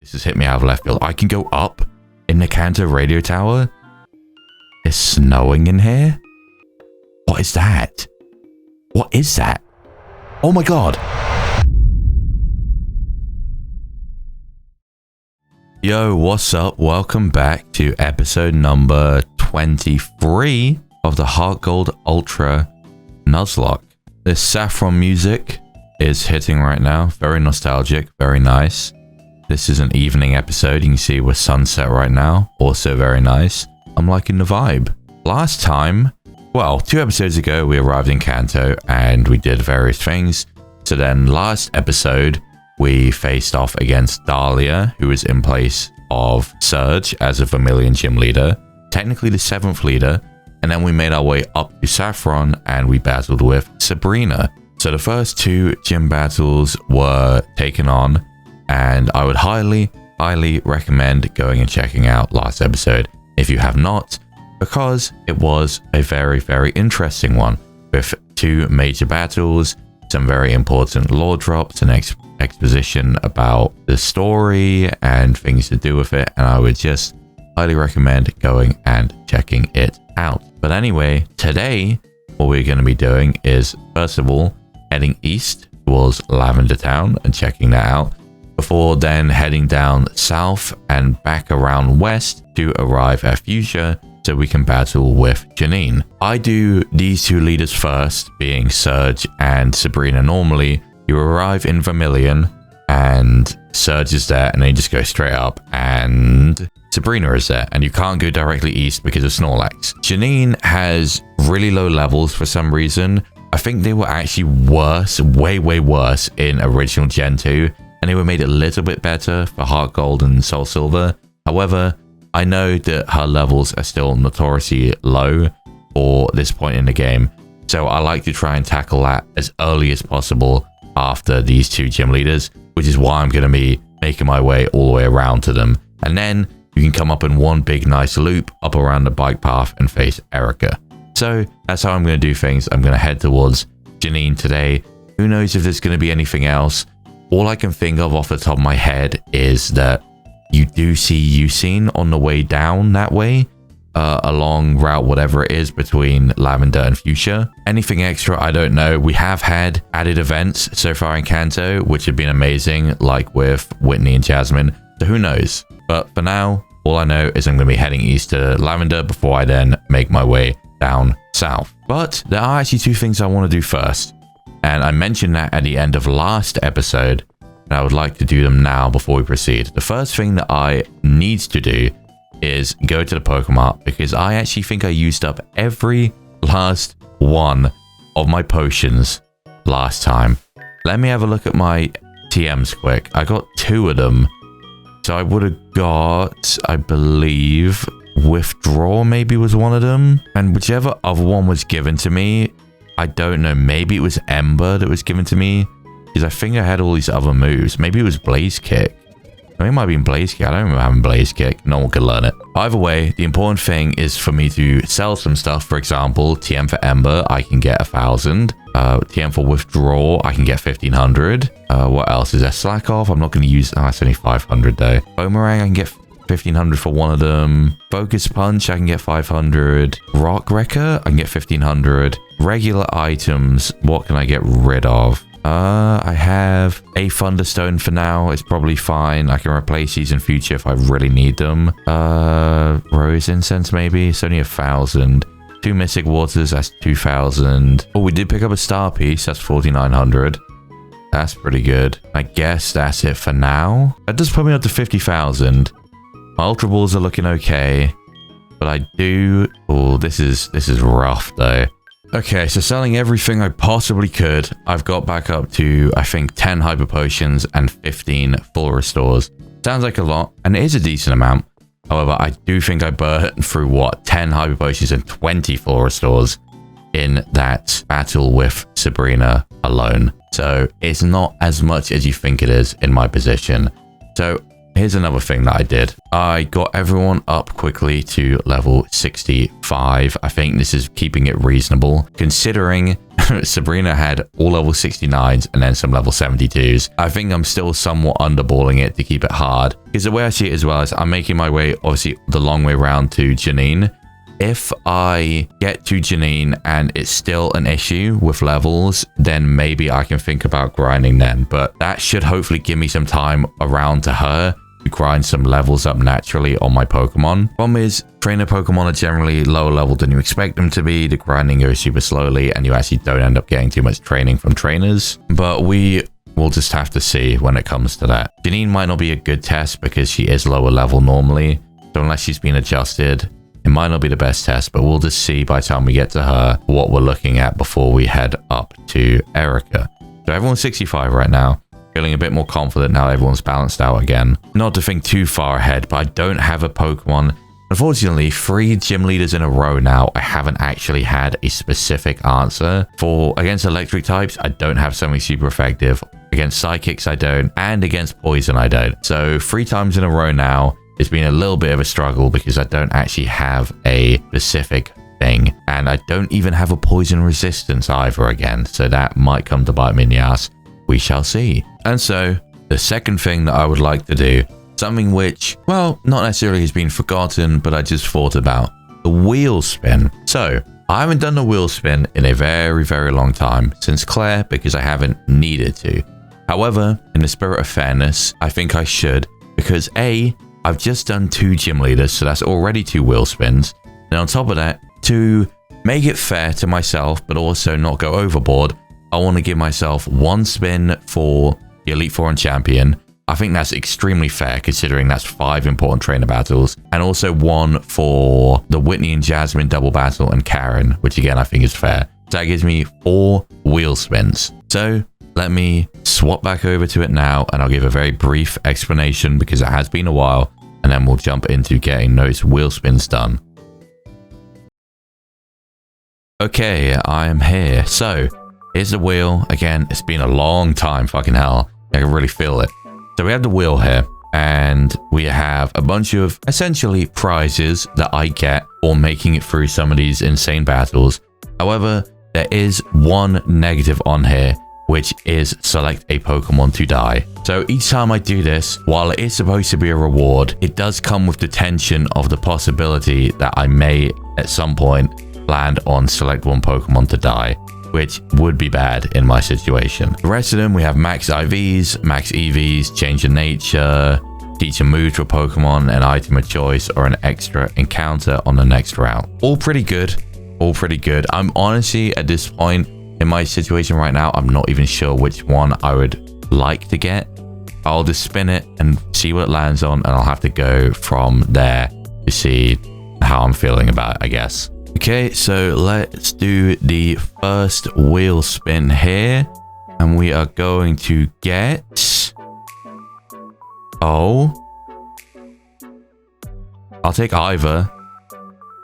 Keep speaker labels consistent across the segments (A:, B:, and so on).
A: This has hit me out of left field. I can go up in the Kanto radio tower. It's snowing in here. What is that? What is that? Oh my god. Yo, what's up? Welcome back to episode number 23 of the HeartGold Ultra Nuzlocke. This saffron music is hitting right now. Very nostalgic, very nice. This is an evening episode. You can see we're sunset right now. Also very nice. I'm liking the vibe. Last time, well, 2 episodes ago, we arrived in Kanto and we did various things. So then last episode, we faced off against Dahlia, who was in place of Surge as a Vermilion gym leader, technically the 7th leader, and then we made our way up to Saffron and we battled with Sabrina. So the first 2 gym battles were taken on, and I would highly recommend going and checking out last episode if you have not, because it was a very interesting one with 2 major battles, some very important lore drops and exposition about the story and things to do with it, and I would just highly recommend going and checking it out. But anyway, today what we're going to be doing is, first of all, heading east towards Lavender Town and checking that out, before then heading down south and back around west to arrive at Fuchsia so we can battle with Janine. I do these 2 leaders first, being Surge and Sabrina. Normally, you arrive in Vermilion and Surge is there, and then you just go straight up and Sabrina is there, and you can't go directly east because of Snorlax. Janine has really low levels for some reason. I think they were actually worse, way worse in original Gen 2, and they were made a little bit better for Heart Gold and Soul Silver. However, I know that her levels are still notoriously low for this point in the game, so I like to try and tackle that as early as possible after these 2 gym leaders, which is why I'm going to be making my way all the way around to them. And then you can come up in one big nice loop up around the bike path and face Erica. So that's how I'm going to do things. I'm going to head towards Janine today. Who knows if there's going to be anything else? All I can think of off the top of my head is that you do see Ucine on the way down that way, along route whatever it is between Lavender and Fuchsia. Anything extra, I don't know. We have had added events so far in Kanto, which have been amazing, like with Whitney and Jasmine. So who knows? But for now, all I know is I'm going to be heading east to Lavender before I then make my way down south. But there are actually 2 things I want to do first, and I mentioned that at the end of last episode, and I would like to do them now before we proceed. The first thing that I need to do is go to the Pokemon, because I actually think I used up every last one of my potions last time. Let me have a look at my TMs quick. I got 2 of them. So I would have got, I believe, Withdraw maybe was one of them. And whichever other one was given to me, I don't know. Maybe it was Ember that was given to me, because I think I had all these other moves. Maybe it was Blaze Kick. I think it might have been Blaze Kick. I don't remember having Blaze Kick. No one could learn it. Either way, the important thing is for me to sell some stuff. For example, TM for Ember, I can get 1,000. TM for Withdraw, I can get 1,500. What else is there? Slack Off, I'm not going to use... Oh, that's only 500 though. Boomerang, I can get 1,500 for one of them. Focus Punch, I can get 500. Rock Wrecker, I can get 1,500. Regular items, what can I get rid of? I have a Thunderstone for now. It's probably fine. I can replace these in future if I really need them. Rose Incense maybe. It's only 1,000. 2 Mystic Waters, that's 2,000. Oh, we did pick up a Star Piece. That's 4,900. That's pretty good. I guess that's it for now. That does put me up to 50,000. My Ultra Balls are looking okay, but I do... Oh, this is rough though. Okay, so selling everything I possibly could, I've got back up to, I think, 10 Hyper Potions and 15 Full Restores. Sounds like a lot, and it is a decent amount. However, I do think I burned through, what, 10 Hyper Potions and 20 Full Restores in that battle with Sabrina alone. So it's not as much as you think it is in my position. So here's another thing that I did. I got everyone up quickly to level 65. I think this is keeping it reasonable, considering Sabrina had all level 69s and then some level 72s. I think I'm still somewhat underballing it to keep it hard. Because the way I see it as well is I'm making my way, obviously, the long way around to Janine. If I get to Janine and it's still an issue with levels, then maybe I can think about grinding then. But that should hopefully give me some time around to her to grind some levels up naturally on my Pokemon. Problem is, trainer Pokemon are generally lower level than you expect them to be. The grinding goes super slowly and you actually don't end up getting too much training from trainers. But we'll just have to see when it comes to that. Janine might not be a good test because she is lower level normally. So unless she's been adjusted, it might not be the best test, but we'll just see by the time we get to her what we're looking at before we head up to Erica. So everyone's 65 right now. Feeling a bit more confident now everyone's balanced out again. Not to think too far ahead, but I don't have a Pokemon. Unfortunately, 3 gym leaders in a row now, I haven't actually had a specific answer. For against electric types, I don't have something super effective. Against psychics, I don't. And against poison, I don't. So 3 times in a row now, it's been a little bit of a struggle because I don't actually have a specific thing. And I don't even have a poison resistance either again. So that might come to bite me in the ass. We shall see. And so the second thing that I would like to do, something which, well, not necessarily has been forgotten, but I just thought about, the wheel spin. So I haven't done the wheel spin in a very, very long time since Claire because I haven't needed to. However, in the spirit of fairness, I think I should because A, I've just done 2 gym leaders, so that's already 2 wheel spins. And on top of that, to make it fair to myself, but also not go overboard, I want to give myself 1 spin for the Elite Four and Champion. I think that's extremely fair considering that's 5 important trainer battles. And also 1 for the Whitney and Jasmine double battle and Karen, which again I think is fair. So that gives me 4 wheel spins. So let me swap back over to it now and I'll give a very brief explanation because it has been a while. And then we'll jump into getting those wheel spins done. Okay, I am here. So here's the wheel. Again, it's been a long time, fucking hell. I can really feel it. So we have the wheel here and we have a bunch of essentially prizes that I get for making it through some of these insane battles. However, there is one negative on here, which is select a Pokemon to die. So each time I do this, while it is supposed to be a reward, it does come with the tension of the possibility that I may at some point land on select one Pokemon to die, which would be bad in my situation. The rest of them, we have max IVs, max EVs, change of nature, teach a move to a Pokemon, an item of choice, or an extra encounter on the next route. All pretty good. All pretty good. I'm honestly, at this point in my situation right now, I'm not even sure which one I would like to get. I'll just spin it and see what it lands on, and I'll have to go from there to see how I'm feeling about it, I guess. Okay, so let's do the first wheel spin here. And we are going to get... Oh. I'll take either.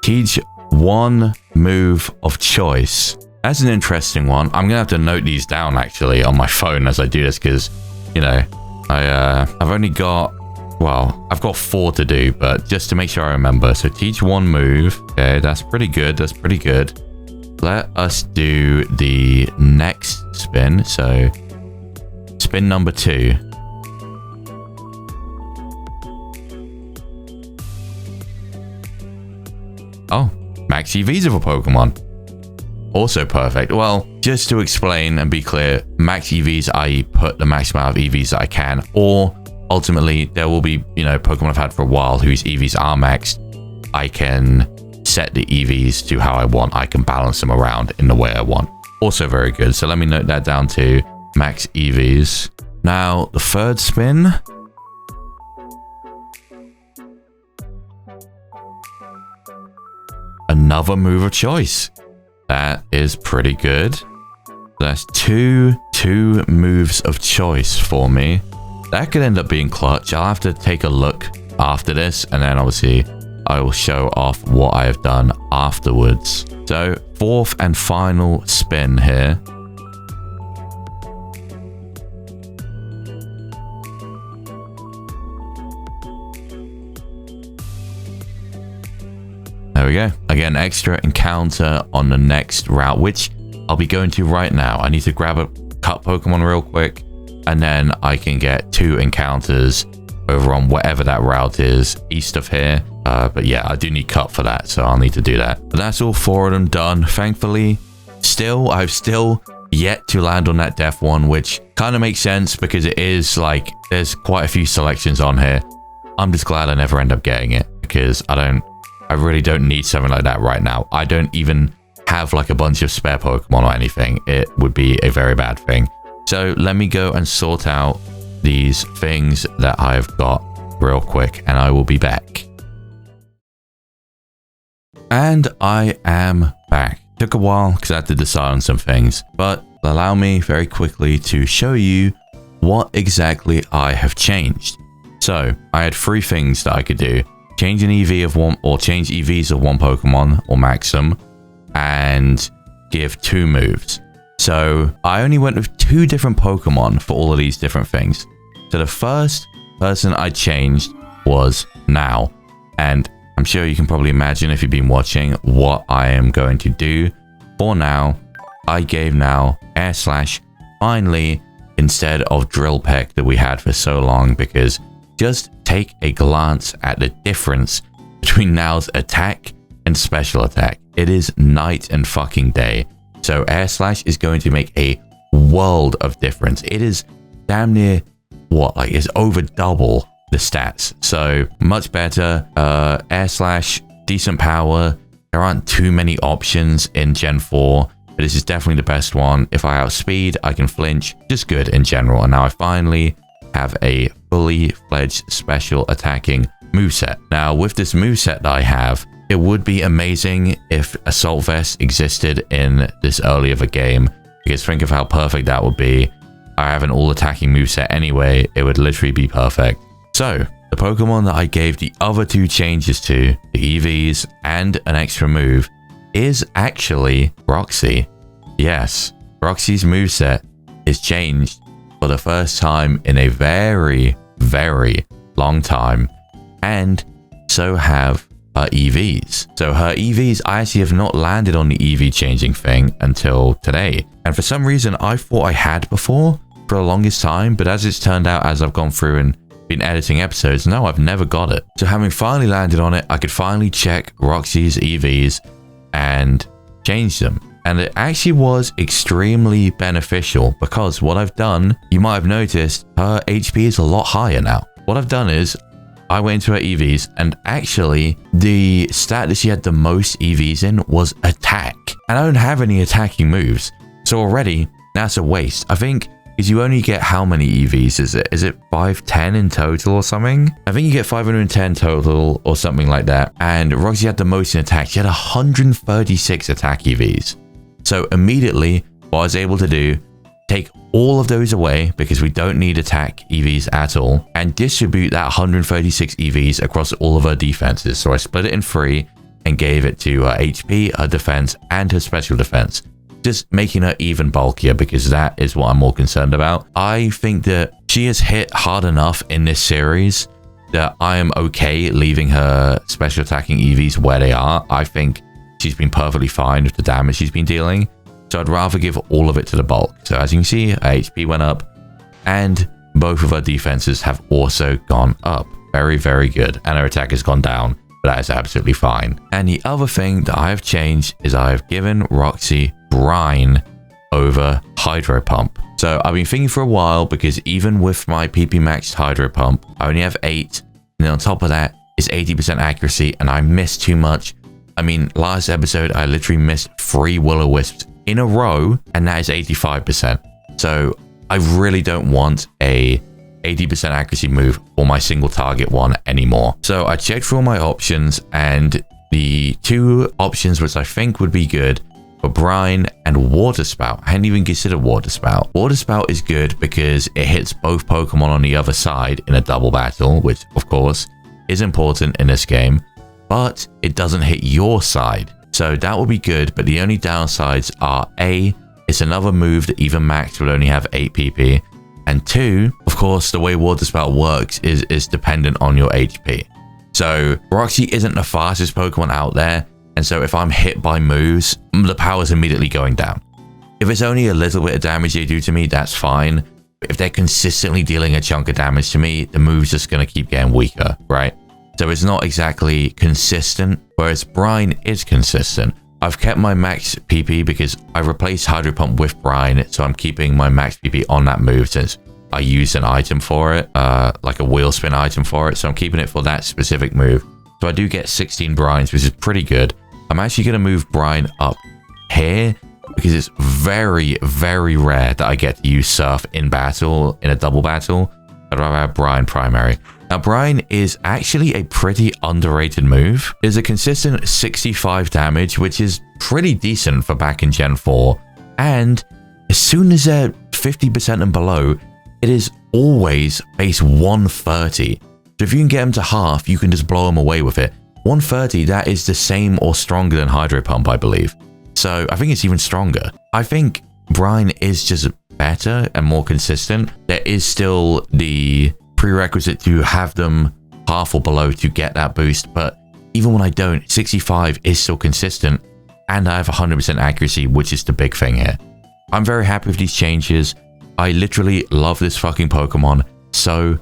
A: Teach one move of choice. That's an interesting one. I'm going to have to note these down, actually, on my phone as I do this. Because, you know, I've only got... Well, I've got 4 to do, but just to make sure I remember. So teach one move. Okay, that's pretty good. That's pretty good. Let us do the next spin. So spin number 2. Oh, max EVs of a Pokemon. Also perfect. Well, just to explain and be clear, max EVs, I put the max amount of EVs that I can, or ultimately, there will be, you know, Pokemon I've had for a while whose EVs are maxed. I can set the EVs to how I want. I can balance them around in the way I want. Also very good. So let me note that down to max EVs. Now, the third spin. Another move of choice. That is pretty good. That's two moves of choice for me. That could end up being clutch. I'll have to take a look after this, and then obviously I will show off what I have done afterwards. So, fourth and final spin here. There we go. Again, extra encounter on the next route, which I'll be going to right now. I need to grab a cut Pokemon real quick, and then I can get 2 encounters over on whatever that route is east of here. But yeah, I do need cut for that, so I'll need to do that. But that's all 4 of them done. Thankfully, I've still yet to land on that death one, which kind of makes sense because it is like there's quite a few selections on here. I'm just glad I never end up getting it because I really don't need something like that right now. I don't even have like a bunch of spare Pokemon or anything. It would be a very bad thing. So let me go and sort out these things that I've got real quick, and I will be back. And I am back. Took a while because I had to decide on some things, but allow me very quickly to show you what exactly I have changed. So I had 3 things that I could do: change an EV of one, or change EVs of one Pokemon, or max them, and give 2 moves. So I only went with 2 different Pokemon for all of these different things. So the first person I changed was Now, and I'm sure you can probably imagine if you've been watching what I am going to do for Now. I gave Now Air Slash finally instead of Drill Peck that we had for so long, because just take a glance at the difference between Now's attack and special attack. It is night and fucking day. So Air Slash is going to make a world of difference. It is damn near it's over double the stats. So much better. Air Slash, decent power. There aren't too many options in Gen 4, but this is definitely the best one. If I outspeed, I can flinch. Just good in general. And now I finally have a fully fledged special attacking moveset. Now with this moveset that I have, it would be amazing if Assault Vest existed in this early of a game, because think of how perfect that would be. I have an all-attacking moveset anyway. It would literally be perfect. So, the Pokemon that I gave the other 2 changes to, the EVs and an extra move, is actually Roxy. Yes, Roxy's moveset is changed for the first time in a very, very long time, and so have her EVs. So her EVs, I actually have not landed on the EV changing thing until today. And for some reason, I thought I had before for the longest time, but as it's turned out, as I've gone through and been editing episodes, no, I've never got it. So having finally landed on it, I could finally check Roxy's EVs and change them. And it actually was extremely beneficial, because what I've done, you might have noticed, her HP is a lot higher now. What I've done is I went into her EVs, and actually the stat that she had the most EVs in was attack. And I don't have any attacking moves. So already that's a waste. I think because you only get how many EVs is it? Is it 510 in total or something? I think you get 510 total or something like that. And Roxy had the most in attack. She had 136 attack EVs. So immediately what I was able to do, take all of those away because we don't need attack EVs at all, and distribute that 136 EVs across all of her defenses. So I split it in 3 and gave it to her HP, her defense, and her special defense, just making her even bulkier, because that is what I'm more concerned about. I think that she has hit hard enough in this series that I am okay leaving her special attacking EVs where they are. I think she's been perfectly fine with the damage she's been dealing. So I'd rather give all of it to the bulk. So as you can see, her HP went up, and both of her defenses have also gone up. Very, very good. And her attack has gone down, but that is absolutely fine. And the other thing that I have changed is I have given Roxy Brine over Hydro Pump. So I've been thinking for a while, because even with my PP maxed Hydro Pump, I only have 8. And then on top of that is 80% accuracy, and I missed too much. I mean, last episode, I literally missed 3 Will-O-Wisps in a row, and that is 85%. So I really don't want a 80% accuracy move for my single target one anymore. So I checked through all my options, and the 2 options which I think would be good were Brine and Water Spout. I hadn't even considered Water Spout. Water Spout is good because it hits both Pokemon on the other side in a double battle, which of course is important in this game, but it doesn't hit your side. So that will be good, but the only downsides are A, it's another move that even max will only have 8 PP, and 2, of course, the way Water Spout works is dependent on your HP. So Roxy isn't the fastest Pokemon out there, and so if I'm hit by moves, the power's immediately going down. If it's only a little bit of damage they do to me, that's fine. But if they're consistently dealing a chunk of damage to me, the move's just going to keep getting weaker, right? So it's not exactly consistent, whereas Brine is consistent. I've kept my max PP because I replaced Hydro Pump with Brine, so I'm keeping my max PP on that move since I used an item for it, like a wheel spin item for it, so I'm keeping it for that specific move. So I do get 16 Brines, which is pretty good. I'm actually going to move Brine up here because it's very, very rare that I get to use Surf in battle, in a double battle. I'd rather have Brine primary. Now, Brine is actually a pretty underrated move. It's a consistent 65 damage, which is pretty decent for back in Gen 4. And as soon as they're 50% and below, it is always base 130. So if you can get them to half, you can just blow them away with it. 130, that is the same or stronger than Hydro Pump, I believe. So I think it's even stronger. I think Brine is just better and more consistent. There is still the prerequisite to have them half or below to get that boost, but even when I don't, 65 is still consistent, and I have 100% accuracy, which is the big thing here. I'm very happy with these changes. I literally love this fucking Pokemon so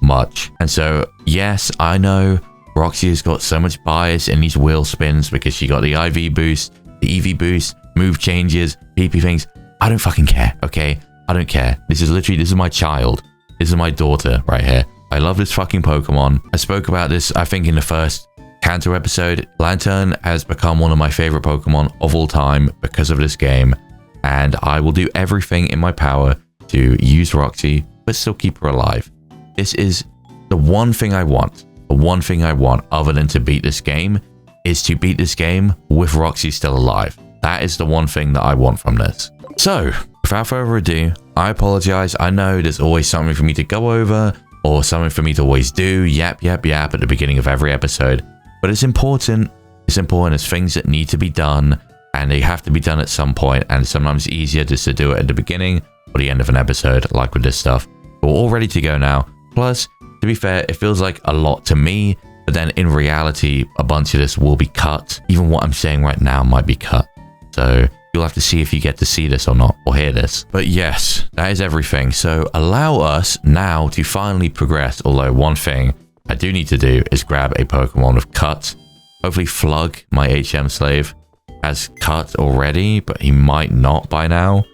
A: much. And so, yes, I know Roxy has got so much bias in these wheel spins because she got the IV boost, the EV boost, move changes, PP things. I don't fucking care, okay? I don't care. This is my child. This is my daughter right here. I love this fucking Pokemon. I spoke about this, I think, in the first Kanto episode. Lantern has become one of my favorite Pokemon of all time because of this game. And I will do everything in my power to use Roxy, but still keep her alive. This is the one thing I want. The one thing I want other than to beat this game is to beat this game with Roxy still alive. That is the one thing that I want from this. So, without further ado, I apologize. I know there's always something for me to go over or something for me to always do. Yap at the beginning of every episode. But it's important. It's important. It's things that need to be done and they have to be done at some point. And sometimes it's easier just to do it at the beginning or the end of an episode, like with this stuff. But we're all ready to go now. Plus, to be fair, it feels like a lot to me. But then in reality, a bunch of this will be cut. Even what I'm saying right now might be cut. So you'll have to see if you get to see this or not, or hear this. But yes, that is everything. So allow us now to finally progress. Although one thing I do need to do is grab a Pokemon with Cut. Hopefully Flug, my HM slave, has Cut already, but he might not by now.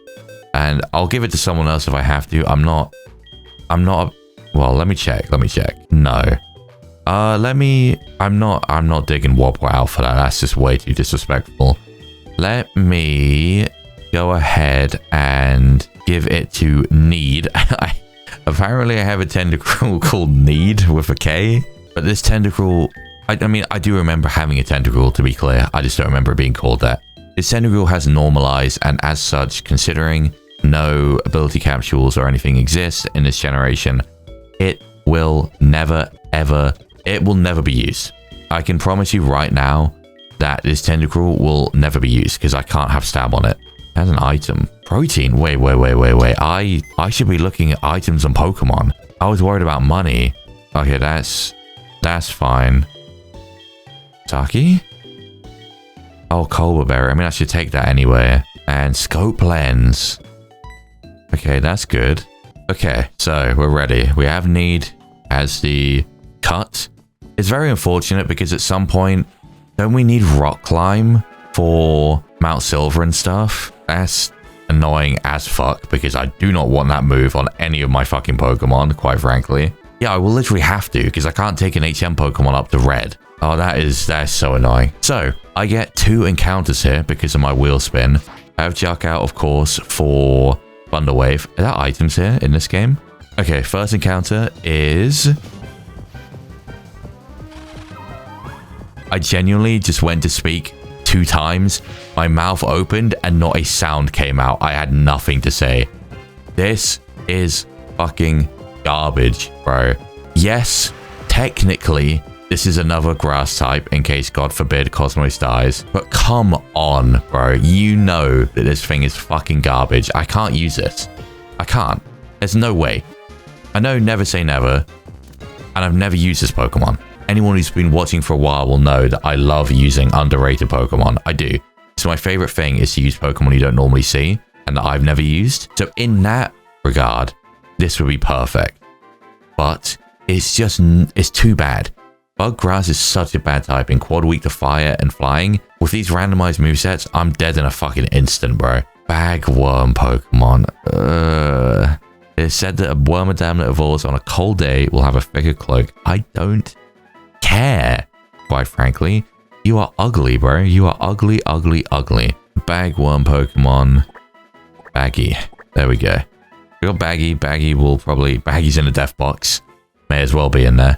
A: And I'll give it to someone else if I have to. I'm not, well, let me check. No. I'm not digging Wobwow for that. That's just way too disrespectful. Let me go ahead and give it to Need. Apparently I have a Tentacruel called Need with a K, but this Tentacruel, I mean, I do remember having a Tentacruel, to be clear. I just don't remember it being called that. This Tentacruel has normalized, and as such, considering no ability capsules or anything exists in this generation, it will never be used. I can promise you right now that this Tentacruel will never be used because I can't have Stab on it. As an item. Protein. Wait. I should be looking at items on Pokemon. I was worried about money. Okay, that's fine. Saki? Oh, Colbur Berry. I mean, I should take that anyway. And Scope Lens. Okay, that's good. Okay, so we're ready. We have Need as the Cut. It's very unfortunate because at some point, don't we need Rock Climb for Mount Silver and stuff? That's annoying as fuck because I do not want that move on any of my fucking Pokemon, quite frankly. Yeah, I will literally have to because I can't take an HM Pokemon up to Red. Oh, that is so annoying. So, I get 2 encounters here because of my wheel spin. I have Juck out, of course, for Thunder Wave. Are there items here in this game? Okay, first encounter is... I genuinely just went to speak 2 times. My mouth opened and not a sound came out. I had nothing to say. This is fucking garbage, bro. Yes, technically, this is another grass type in case, God forbid, Cosmos dies. But come on, bro. You know that this thing is fucking garbage. I can't use this. I can't. There's no way. I know never say never. And I've never used this Pokemon. Anyone who's been watching for a while will know that I love using underrated Pokemon. I do. So my favorite thing is to use Pokemon you don't normally see. and that I've never used. So in that regard, this would be perfect. But it's too bad. Bug Grass is such a bad typing. Quad weak to fire and flying. With these randomized movesets, I'm dead in a fucking instant, bro. Bagworm Pokemon. It's said that a Wormadam that evolves on a cold day will have a thicker cloak. I don't care, quite frankly. You are ugly, bro. You are ugly, ugly, ugly. Bagworm Pokemon. Baggy. There we go. We got Baggy. Baggy will probably... Baggy's in the death box. May as well be in there.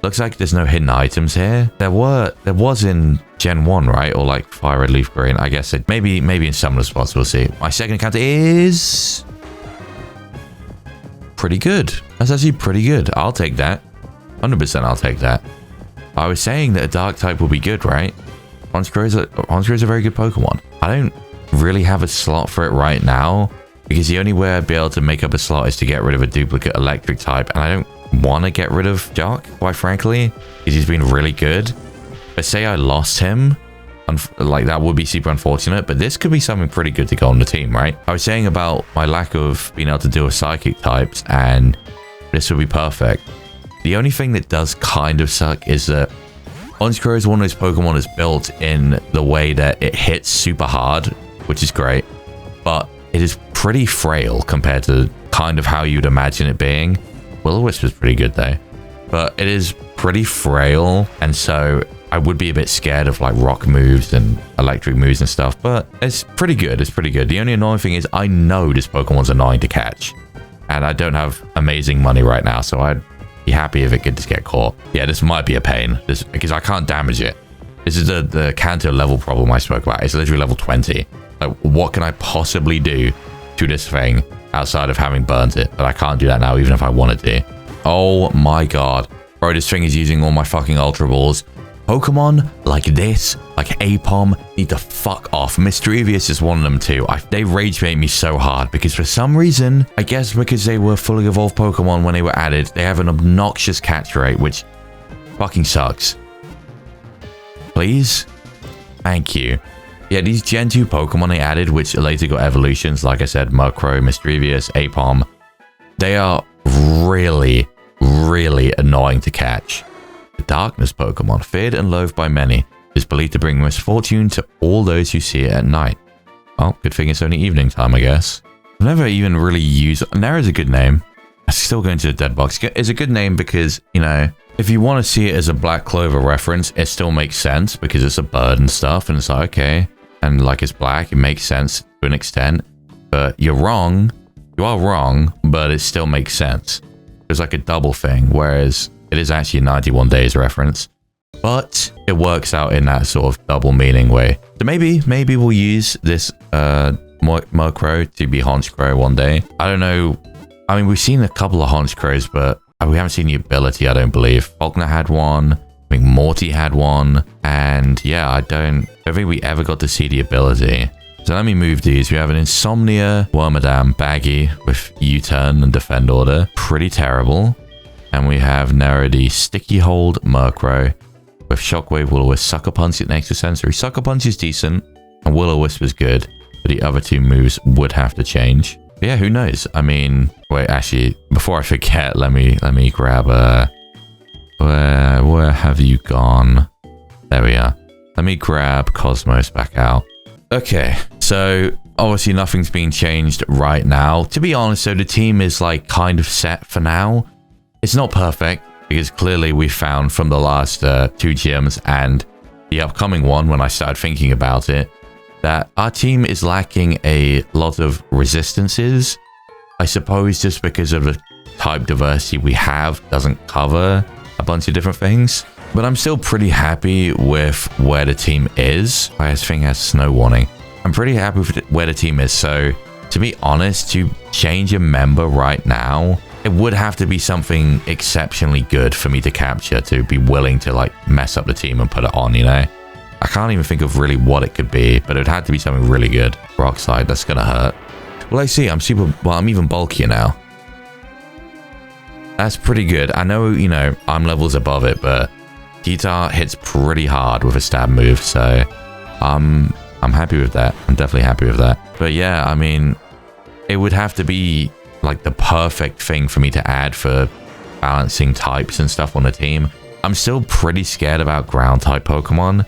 A: Looks like there's no hidden items here. There was in Gen 1, right? Or like Fire Red, Leaf Green. I guess it maybe in some of the spots, we'll see. My second encounter is pretty good. That's actually pretty good. I'll take that. 100% I'll take that. I was saying that a dark type will be good, right? Honchkrow is a very good Pokemon. I don't really have a slot for it right now because the only way I'd be able to make up a slot is to get rid of a duplicate electric type, and I don't want to get rid of Jock, quite frankly, because he's been really good. But say I lost him, like that would be super unfortunate, but this could be something pretty good to go on the team, right? I was saying about my lack of being able to deal with psychic types, and this would be perfect. The only thing that does kind of suck is that Honchkrow is one of those Pokemon that's built in the way that it hits super hard, which is great, but it is pretty frail compared to kind of how you'd imagine it being. Will-O-Wisp is pretty good though, but it is pretty frail, and so I would be a bit scared of like rock moves and electric moves and stuff, but it's pretty good. It's pretty good. The only annoying thing is I know this Pokemon's annoying to catch, and I don't have amazing money right now, so I'd be happy if it could just get caught. Yeah, this might be a pain because I can't damage it. This is the Kanto level problem I spoke about. It's literally level 20. Like, what can I possibly do to this thing outside of having burnt it? But I can't do that now, even if I wanted to. Oh my god. Bro, this thing is using all my fucking Ultra Balls. Pokemon like this, like Apom, need to fuck off. Mischievous is one of them too. They rage bait me so hard because for some reason, I guess because they were fully evolved Pokemon when they were added, they have an obnoxious catch rate, which fucking sucks. Please? Thank you. Yeah, these Gen 2 Pokemon they added, which later got evolutions, like I said, Murkrow, Mischievous, Apom, they are really, really annoying to catch. The Darkness Pokemon, feared and loathed by many, is believed to bring misfortune to all those who see it at night. Well, good thing it's only evening time, I guess. I've never even really used... Nara's a good name. I'm still going to the dead box. It's a good name because, you know, if you want to see it as a Black Clover reference, it still makes sense because it's a bird and stuff, and it's like, okay. And like it's black, it makes sense to an extent. But you're wrong. You are wrong, but it still makes sense. It's like a double thing, whereas... it is actually a 91 Days reference, but it works out in that sort of double meaning way. So maybe we'll use this Murkrow to be Honchkrow one day. I don't know. I mean, we've seen a couple of Honchkrows, but we haven't seen the ability, I don't believe. Faulkner had one. I think Morty had one. And yeah, I don't think we ever got to see the ability. So let me move these. We have an Insomnia, Wormadam, Baggy with U-turn and Defend Order. Pretty terrible. And we have Nerody, Sticky Hold, Murkrow, with Shockwave, Will-O-Wisp, Sucker Punch, and Extra Sensory. Sucker Punch is decent, and Will-O-Wisp is good, but the other two moves would have to change. But yeah, who knows? I mean, wait, actually, before I forget, let me grab where have you gone? There we are. Let me grab Cosmos back out. Okay, so obviously nothing's been changed right now. To be honest, so the team is like kind of set for now. It's not perfect, because clearly we found from the last 2 gyms and the upcoming one, when I started thinking about it, that our team is lacking a lot of resistances. I suppose just because of the type diversity we have doesn't cover a bunch of different things. But I'm still pretty happy with where the team is. This thing has snow warning. I'm pretty happy with where the team is. So, to be honest, to change a member right now... it would have to be something exceptionally good for me to capture to be willing to like mess up the team and put it on, you know? I can't even think of really what it could be, but it would have to be something really good. Rock Slide, that's gonna hurt. Well, I see, I'm even bulkier now. That's pretty good. I know, you know, I'm levels above it, but Guitar hits pretty hard with a stab move, so I'm happy with that. I'm definitely happy with that. But yeah, I mean, it would have to be like the perfect thing for me to add for balancing types and stuff on the team. I'm still pretty scared about ground type Pokemon.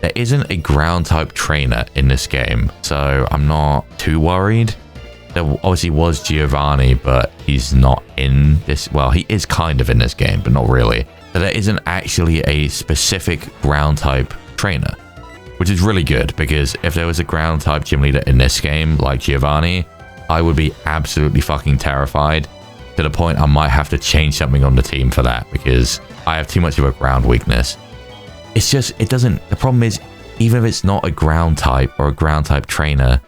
A: There isn't a ground type trainer in this game, so I'm not too worried. There obviously was Giovanni, but he's not in this. Well, he is kind of in this game, but not really. So there isn't actually a specific ground type trainer, which is really good, because if there was a ground type gym leader in this game like Giovanni, I would be absolutely fucking terrified, to the point I might have to change something on the team for that, because I have too much of a ground weakness. It's just, it doesn't, the problem is, even if it's not a ground type or a ground type trainer,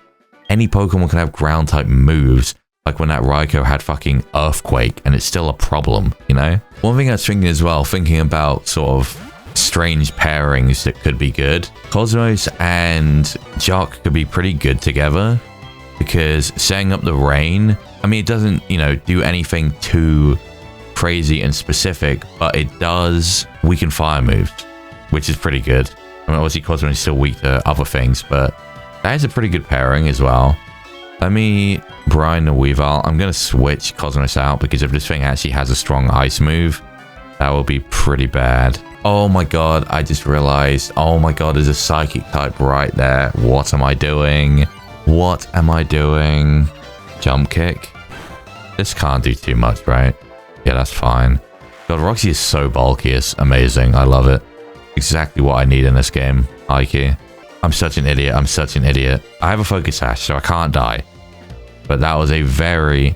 A: any Pokemon can have ground type moves, like when that Raikou had fucking Earthquake, and it's still a problem, you know? One thing I was thinking as well, thinking about sort of strange pairings that could be good, Cosmos and Jock could be pretty good together, because setting up the rain, I mean, it doesn't, you know, do anything too crazy and specific, but it does weaken fire moves, which is pretty good. I mean, obviously Cosmos is still weak to other things, but that is a pretty good pairing as well. Let me brine the Weavile. I'm going to switch Cosmos out, because if this thing actually has a strong ice move, that will be pretty bad. Oh my god, I just realized, oh my god, there's a psychic type right there. What am I doing? What am I doing? Jump kick. This can't do too much, right? Yeah, that's fine. God, Roxy is so bulky. It's amazing. I love it. Exactly what I need in this game. Ike. I'm such an idiot. I'm such an idiot. I have a Focus Sash, so I can't die. But that was a very...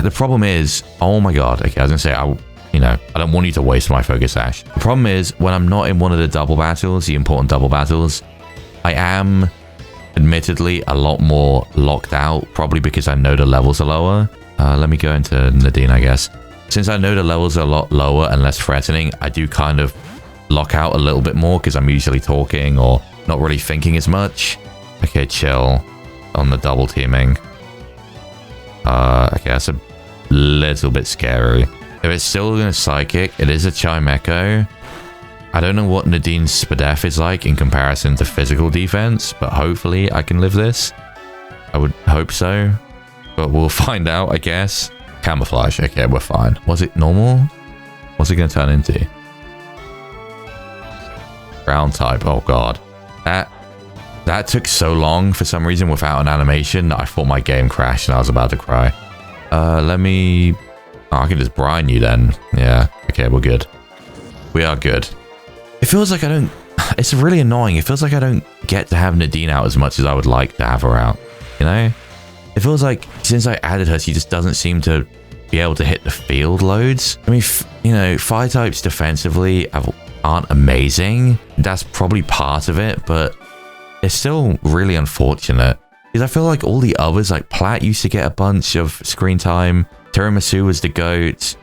A: The problem is... Oh my god. Okay, I was going to say, I don't want you to waste my Focus Sash. The problem is, when I'm not in one of the double battles, the important double battles, I am admittedly a lot more locked out, probably because I know the levels are lower. Let me go into Nadine, I guess. Since I know the levels are a lot lower and less threatening, I do kind of lock out a little bit more, because I'm usually talking or not really thinking as much. Okay, chill on the double teaming. Okay, that's a little bit scary. If it's still going to Psychic, it is a Chimecho. I don't know what Nadine's Spadef is like in comparison to physical defense, but hopefully I can live this. I would hope so, but we'll find out, I guess. Camouflage. Okay, we're fine. Was it normal? What's it going to turn into? Ground type. Oh god. That took so long for some reason without an animation that I thought my game crashed and I was about to cry. Let me... Oh, I can just brine you then. Yeah. Okay, we're good. We are good. It feels like I don't... It's really annoying. It feels like I don't get to have Nadine out as much as I would like to have her out. You know? It feels like since I added her, she just doesn't seem to be able to hit the field loads. I mean, you know, fire types defensively aren't amazing. That's probably part of it, but it's still really unfortunate. Because I feel like all the others, like Platt used to get a bunch of screen time. Tiramisu was the GOAT.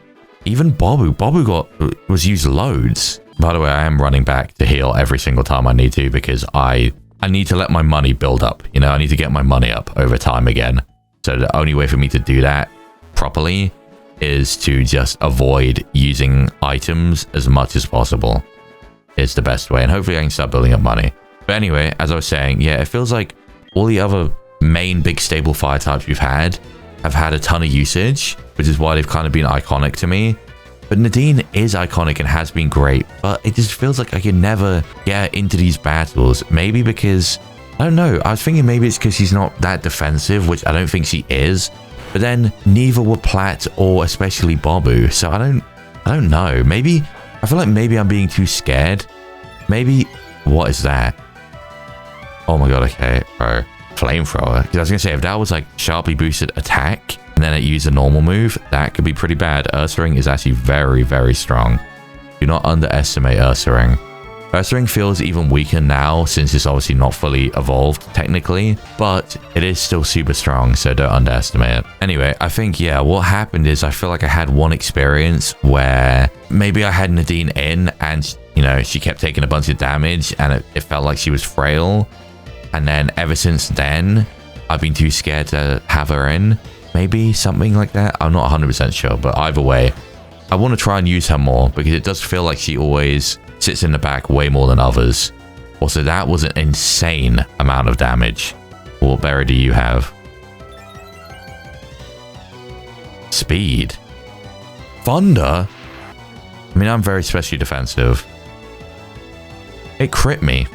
A: Even Bobu. Bobu was used loads. By the way, I am running back to heal every single time I need to, because I need to let my money build up. You know, I need to get my money up over time again. So the only way for me to do that properly is to just avoid using items as much as possible. It's the best way. And hopefully I can start building up money. But anyway, as I was saying, yeah, it feels like all the other main big stable fire types we've had have had a ton of usage, which is why they've kind of been iconic to me. But Nadine is iconic and has been great, but it just feels like I can never get into these battles. Maybe because, I don't know, I was thinking maybe it's because she's not that defensive, which I don't think she is. But then neither were Platt or especially Bobu, so I don't know. Maybe, I feel like maybe I'm being too scared. Maybe, what is that? Oh my god, okay, bro. Flamethrower. Because I was going to say, if that was like sharply boosted attack, and then it used a normal move, that could be pretty bad. Ursaring is actually very, very strong. Do not underestimate Ursaring. Ursaring feels even weaker now, since it's obviously not fully evolved, technically, but it is still super strong, so don't underestimate it. Anyway, I think, yeah, what happened is I feel like I had one experience where maybe I had Nadine in, and, you know, she kept taking a bunch of damage, and it felt like she was frail. And then ever since then, I've been too scared to have her in. Maybe something like that. I'm not 100% sure, but either way, I want to try and use her more, because it does feel like she always sits in the back way more than others. Also, that was an insane amount of damage. What berry do you have? Speed. Thunder? I mean, I'm very specially defensive. It crit me.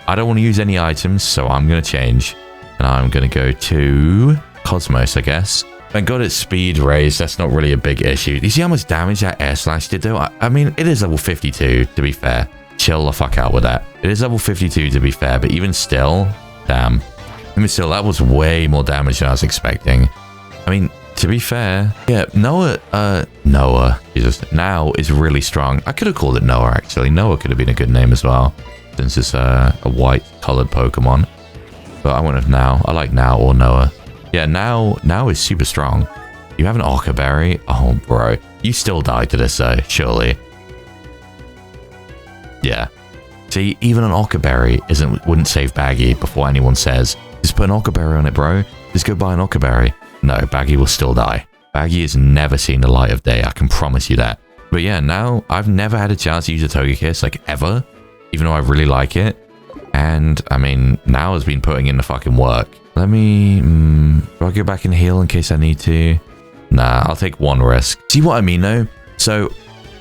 A: I don't want to use any items, so I'm going to change. And I'm going to go to Cosmos, I guess. Thank God it's speed raised. That's not really a big issue. You see how much damage that air slash did, though? I mean, it is level 52, to be fair. Chill the fuck out with that. It is level 52, to be fair, but even still, damn. Even still, that was way more damage than I was expecting. I mean, to be fair, yeah, Noah, Jesus, now is really strong. I could have called it Noah, actually. Noah could have been a good name as well, since it's a white-colored Pokemon. But I went with Now. I like Now or Noah. Yeah, Now is super strong. You have an Orca Berry? Oh, bro. You still die to this, though, surely. Yeah. See, even an Orca Berry wouldn't save Baggy before anyone says, just put an Orca Berry on it, bro. Just go buy an Orca Berry. No, Baggy will still die. Baggy has never seen the light of day, I can promise you that. But yeah, now I've never had a chance to use a Togekiss, like, ever. Even though I really like it. And, I mean, Now has been putting in the fucking work. Let me... do I go back and heal in case I need to? Nah, I'll take one risk. See what I mean, though? So,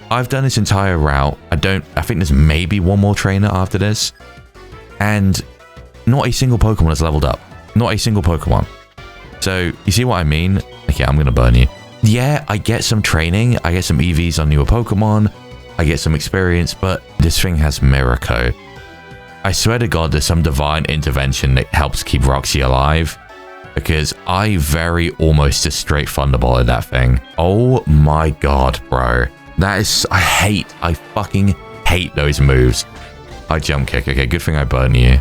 A: I've done this entire route. I think there's maybe one more trainer after this. And not a single Pokemon has leveled up. Not a single Pokemon. So, you see what I mean? Okay, I'm going to burn you. Yeah, I get some training. I get some EVs on newer Pokemon. I get some experience, but this thing has Miracle. I swear to God, there's some divine intervention that helps keep Roxy alive. Because I very almost just straight Thunderbolted that thing. Oh my God, bro. That is... I fucking hate those moves. High jump kick. Okay, good thing I burn you.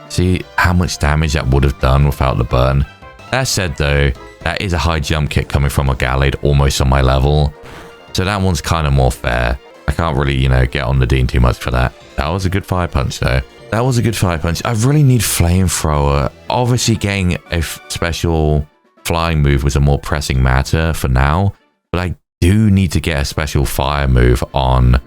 A: See how much damage that would have done without the burn. That said, though, that is a high jump kick coming from a Gallade almost on my level. So that one's kind of more fair. I can't really, you know, get on the Dean too much for that. That was a good fire punch, though. That was a good fire punch. I really need Flamethrower. Obviously, getting a special flying move was a more pressing matter for now. But I do need to get a special fire move on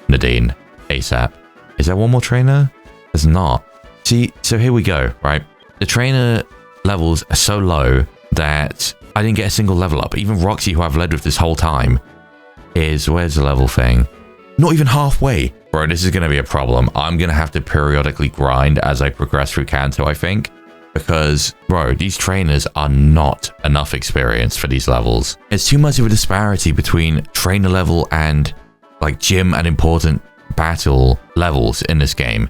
A: Nadine ASAP. Is there one more trainer? There's not. See, so here we go, right? The trainer levels are so low that I didn't get a single level up. Even Roxy, who I've led with this whole time, is... Where's the level thing? Not even halfway. Bro, this is going to be a problem. I'm going to have to periodically grind as I progress through Kanto, I think. Because, bro, these trainers are not enough experience for these levels. It's too much of a disparity between trainer level and, like, gym and important battle levels in this game.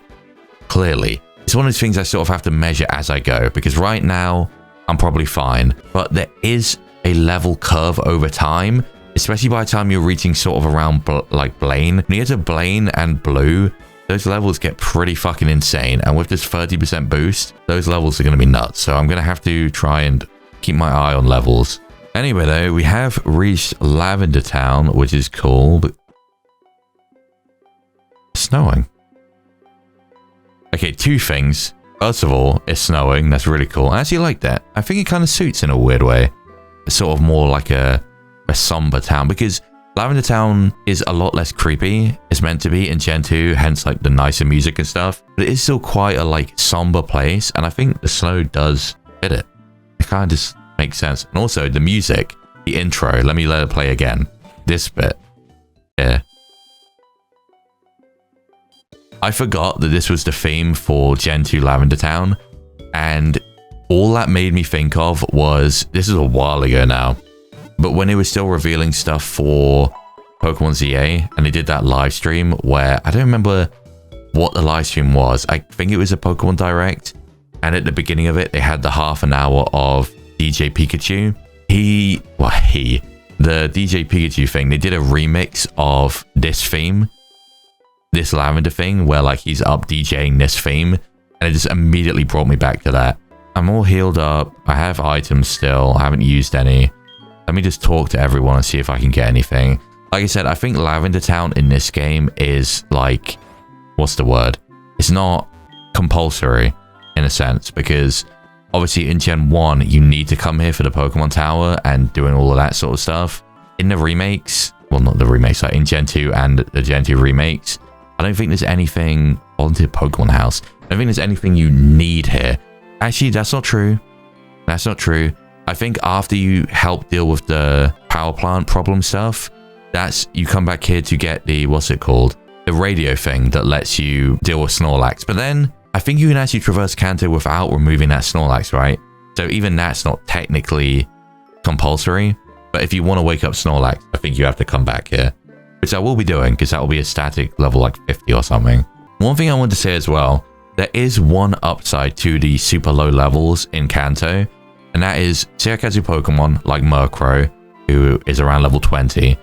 A: Clearly. It's one of those things I sort of have to measure as I go. Because right now, I'm probably fine. But there is a level curve over time. Especially by the time you're reaching sort of around, like, Blaine. When you get to Blaine and Blue, those levels get pretty fucking insane. And with this 30% boost, those levels are going to be nuts. So I'm going to have to try and keep my eye on levels. Anyway, though, we have reached Lavender Town, which is cool. But it's snowing. Okay, two things. First of all, it's snowing. That's really cool. I actually like that. I think it kind of suits in a weird way. It's sort of more like a somber town, because Lavender Town is a lot less creepy. It's meant to be in Gen 2, hence like the nicer music and stuff. But it is still quite a like somber place, and I think the snow does fit it. It kind of just makes sense. And also the music, the intro, let it play again. This bit. Yeah. I forgot that this was the theme for Gen 2 Lavender Town, and all that made me think of was, this is a while ago now, but when it was still revealing stuff for Pokemon ZA, and they did that live stream where, I don't remember what the live stream was. I think it was a Pokemon Direct. And at the beginning of it, they had the half an hour of DJ Pikachu. The DJ Pikachu thing, they did a remix of this theme. This Lavender thing, where like he's up DJing this theme. And it just immediately brought me back to that. I'm all healed up. I have items still. I haven't used any. Let me just talk to everyone and see if I can get anything. Like I said, I think Lavender Town in this game is like... What's the word? It's not compulsory in a sense, because obviously in Gen 1, you need to come here for the Pokemon Tower and doing all of that sort of stuff. In the remakes, well, not the remakes, like in Gen 2 and the Gen 2 remakes, I don't think there's anything... Volunteer Pokemon House. I don't think there's anything you need here. Actually, that's not true. That's not true. I think after you help deal with the power plant problem stuff, you come back here to get the, what's it called? The radio thing that lets you deal with Snorlax. But then I think you can actually traverse Kanto without removing that Snorlax, right? So even that's not technically compulsory. But if you want to wake up Snorlax, I think you have to come back here, which I will be doing because that will be a static level like 50 or something. One thing I want to say as well, there is one upside to the super low levels in Kanto, and that is Seikatsu Pokemon like Murkrow, who is around level 20.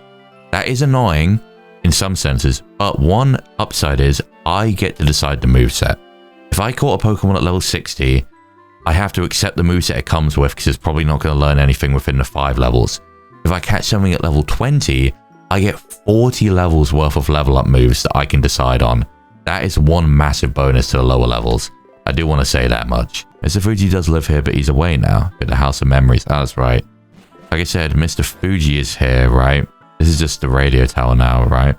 A: That is annoying in some senses, but one upside is I get to decide the moveset. If I caught a Pokemon at level 60, I have to accept the moveset it comes with because it's probably not going to learn anything within the 5 levels. If I catch something at level 20, I get 40 levels worth of level up moves that I can decide on. That is one massive bonus to the lower levels. I do want to say that much. Mr. Fuji does live here, but he's away now at the House of Memories. Oh, that's right. Like I said, Mr. Fuji is here, right? This is just the radio tower now, right?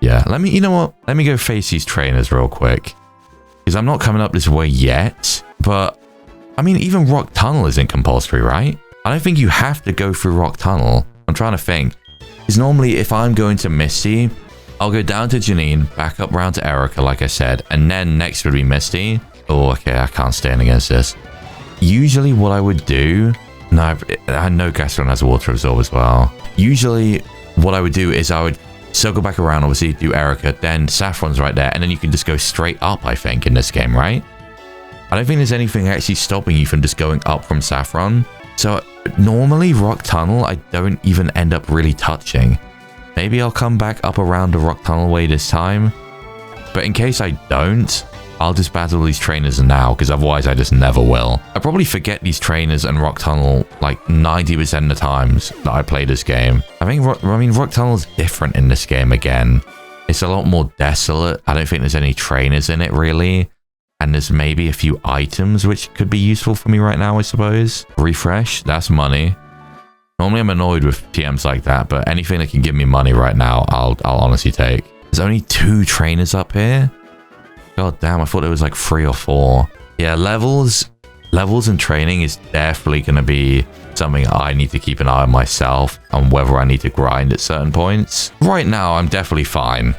A: Yeah, you know what? Let me go face these trainers real quick. Because I'm not coming up this way yet. But, I mean, even Rock Tunnel isn't compulsory, right? I don't think you have to go through Rock Tunnel. I'm trying to think. Because normally, if I'm going to Misty, I'll go down to Janine, back up round to Erica, like I said. And then next would be Misty. Oh, okay, I can't stand against this. Usually what I would do... No, I know Gastron has a water absorb as well. Usually what I would do is I would circle back around, obviously do Erica, then Saffron's right there, and then you can just go straight up, I think, in this game, right? I don't think there's anything actually stopping you from just going up from Saffron. So normally Rock Tunnel, I don't even end up really touching. Maybe I'll come back up around the Rock Tunnel way this time. But in case I don't, I'll just battle these trainers now, because otherwise I just never will. I probably forget these trainers and Rock Tunnel like 90% of the times that I play this game. I mean, Rock Tunnel is different in this game again. It's a lot more desolate. I don't think there's any trainers in it really. And there's maybe a few items which could be useful for me right now, I suppose. Refresh, that's money. Normally I'm annoyed with TMs like that, but anything that can give me money right now, I'll honestly take. There's only 2 trainers up here. God damn, I thought there was like 3 or 4. Yeah, levels and training is definitely going to be something I need to keep an eye on myself on whether I need to grind at certain points. Right now, I'm definitely fine.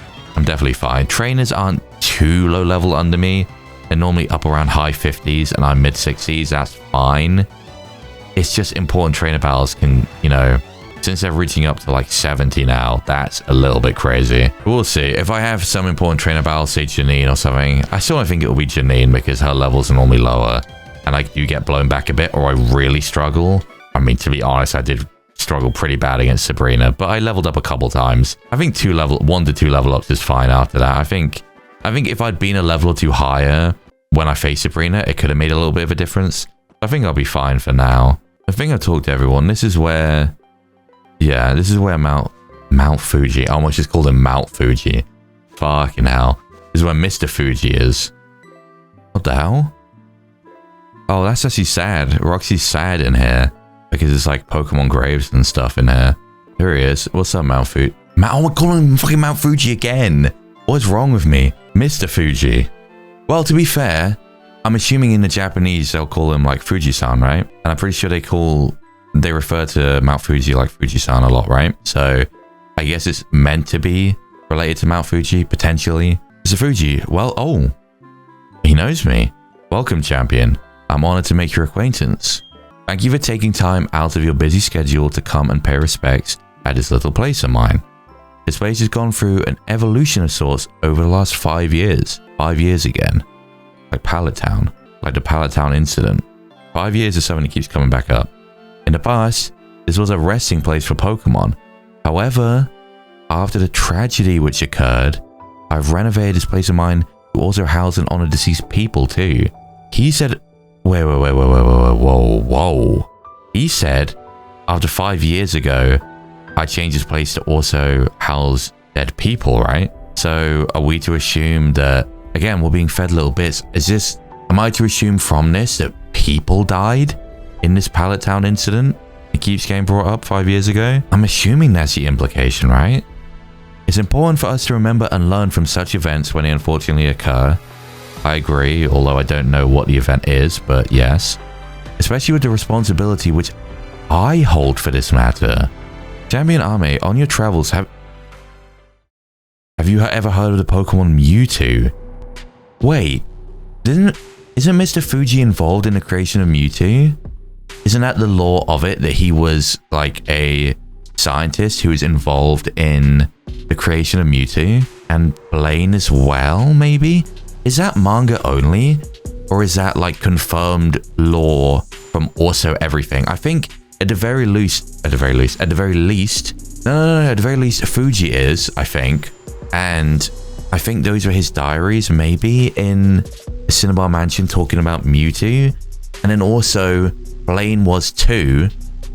A: Trainers aren't too low level under me. They're normally up around high 50s and I'm mid 60s. That's fine. It's just important trainer battles can, you know, since they're reaching up to like 70 now, that's a little bit crazy. We'll see. If I have some important trainer battles, say Janine or something, I still don't think it will be Janine because her levels are normally lower. And I do get blown back a bit or I really struggle. I mean, to be honest, I did struggle pretty bad against Sabrina, but I leveled up a couple times. I think 1 to 2 level ups is fine after that. I think if I'd been a level or 2 higher when I faced Sabrina, it could have made a little bit of a difference. I think I'll be fine for now. I think I've talked to everyone. This is where... Yeah, this is where Mount Fuji. I almost just called him Mount Fuji. Fucking hell. This is where Mr. Fuji is. What the hell? Oh, that's actually sad. Roxy's sad in here. Because it's like Pokemon graves and stuff in here. Here he is. What's up, Mount Fuji? Oh, we're calling him fucking Mount Fuji again. What's wrong with me? Mr. Fuji. Well, to be fair, I'm assuming in the Japanese they'll call him like Fuji-san, right? And I'm pretty sure they refer to Mount Fuji like Fuji-san a lot, right? So I guess it's meant to be related to Mount Fuji, potentially. Mr. Fuji, well, oh, he knows me. Welcome, champion. I'm honored to make your acquaintance. Thank you for taking time out of your busy schedule to come and pay respects at this little place of mine. This place has gone through an evolution of sorts over the last 5 years. 5 years again. Like Pallet Town. Like the Pallet Town incident. 5 years is something that keeps coming back up. In the past, this was a resting place for Pokemon. However, after the tragedy which occurred, I've renovated this place of mine to also house and honor deceased people too. He said, whoa. He said, after 5 years ago, I changed this place to also house dead people, right? So are we to assume that, again, we're being fed little bits. Am I to assume from this that people died in this Pallet Town incident? It keeps getting brought up 5 years ago. I'm assuming that's the implication, right? It's important for us to remember and learn from such events when they unfortunately occur. I agree, although I don't know what the event is, but yes. Especially with the responsibility which I hold for this matter. Champion Ame, on your travels, have you ever heard of the Pokemon Mewtwo? Wait, isn't Mr. Fuji involved in the creation of Mewtwo? Isn't that the lore of it, that he was like a scientist who was involved in the creation of Mewtwo? And Blaine as well, maybe? Is that manga only? Or is that like confirmed lore from also everything? I think at the very least, Fuji is, I think. And I think those were his diaries, maybe, in the Cinnabar Mansion talking about Mewtwo. And then also, Blaine was too.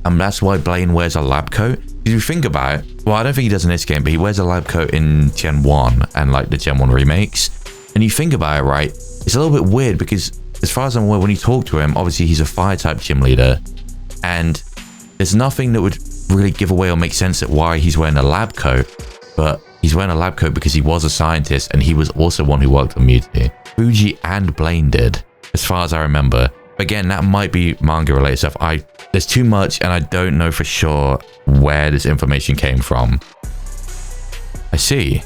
A: And that's why Blaine wears a lab coat. If you think about it, well, I don't think he does in this game, but he wears a lab coat in Gen 1 and like the Gen 1 remakes. And you think about it, right? It's a little bit weird because as far as I'm aware, when you talk to him, obviously he's a fire type gym leader. And there's nothing that would really give away or make sense at why he's wearing a lab coat. But he's wearing a lab coat because he was a scientist and he was also one who worked on Mewtwo. Fuji and Blaine did, as far as I remember. Again, that might be manga related stuff. There's too much and I don't know for sure where this information came from. I see.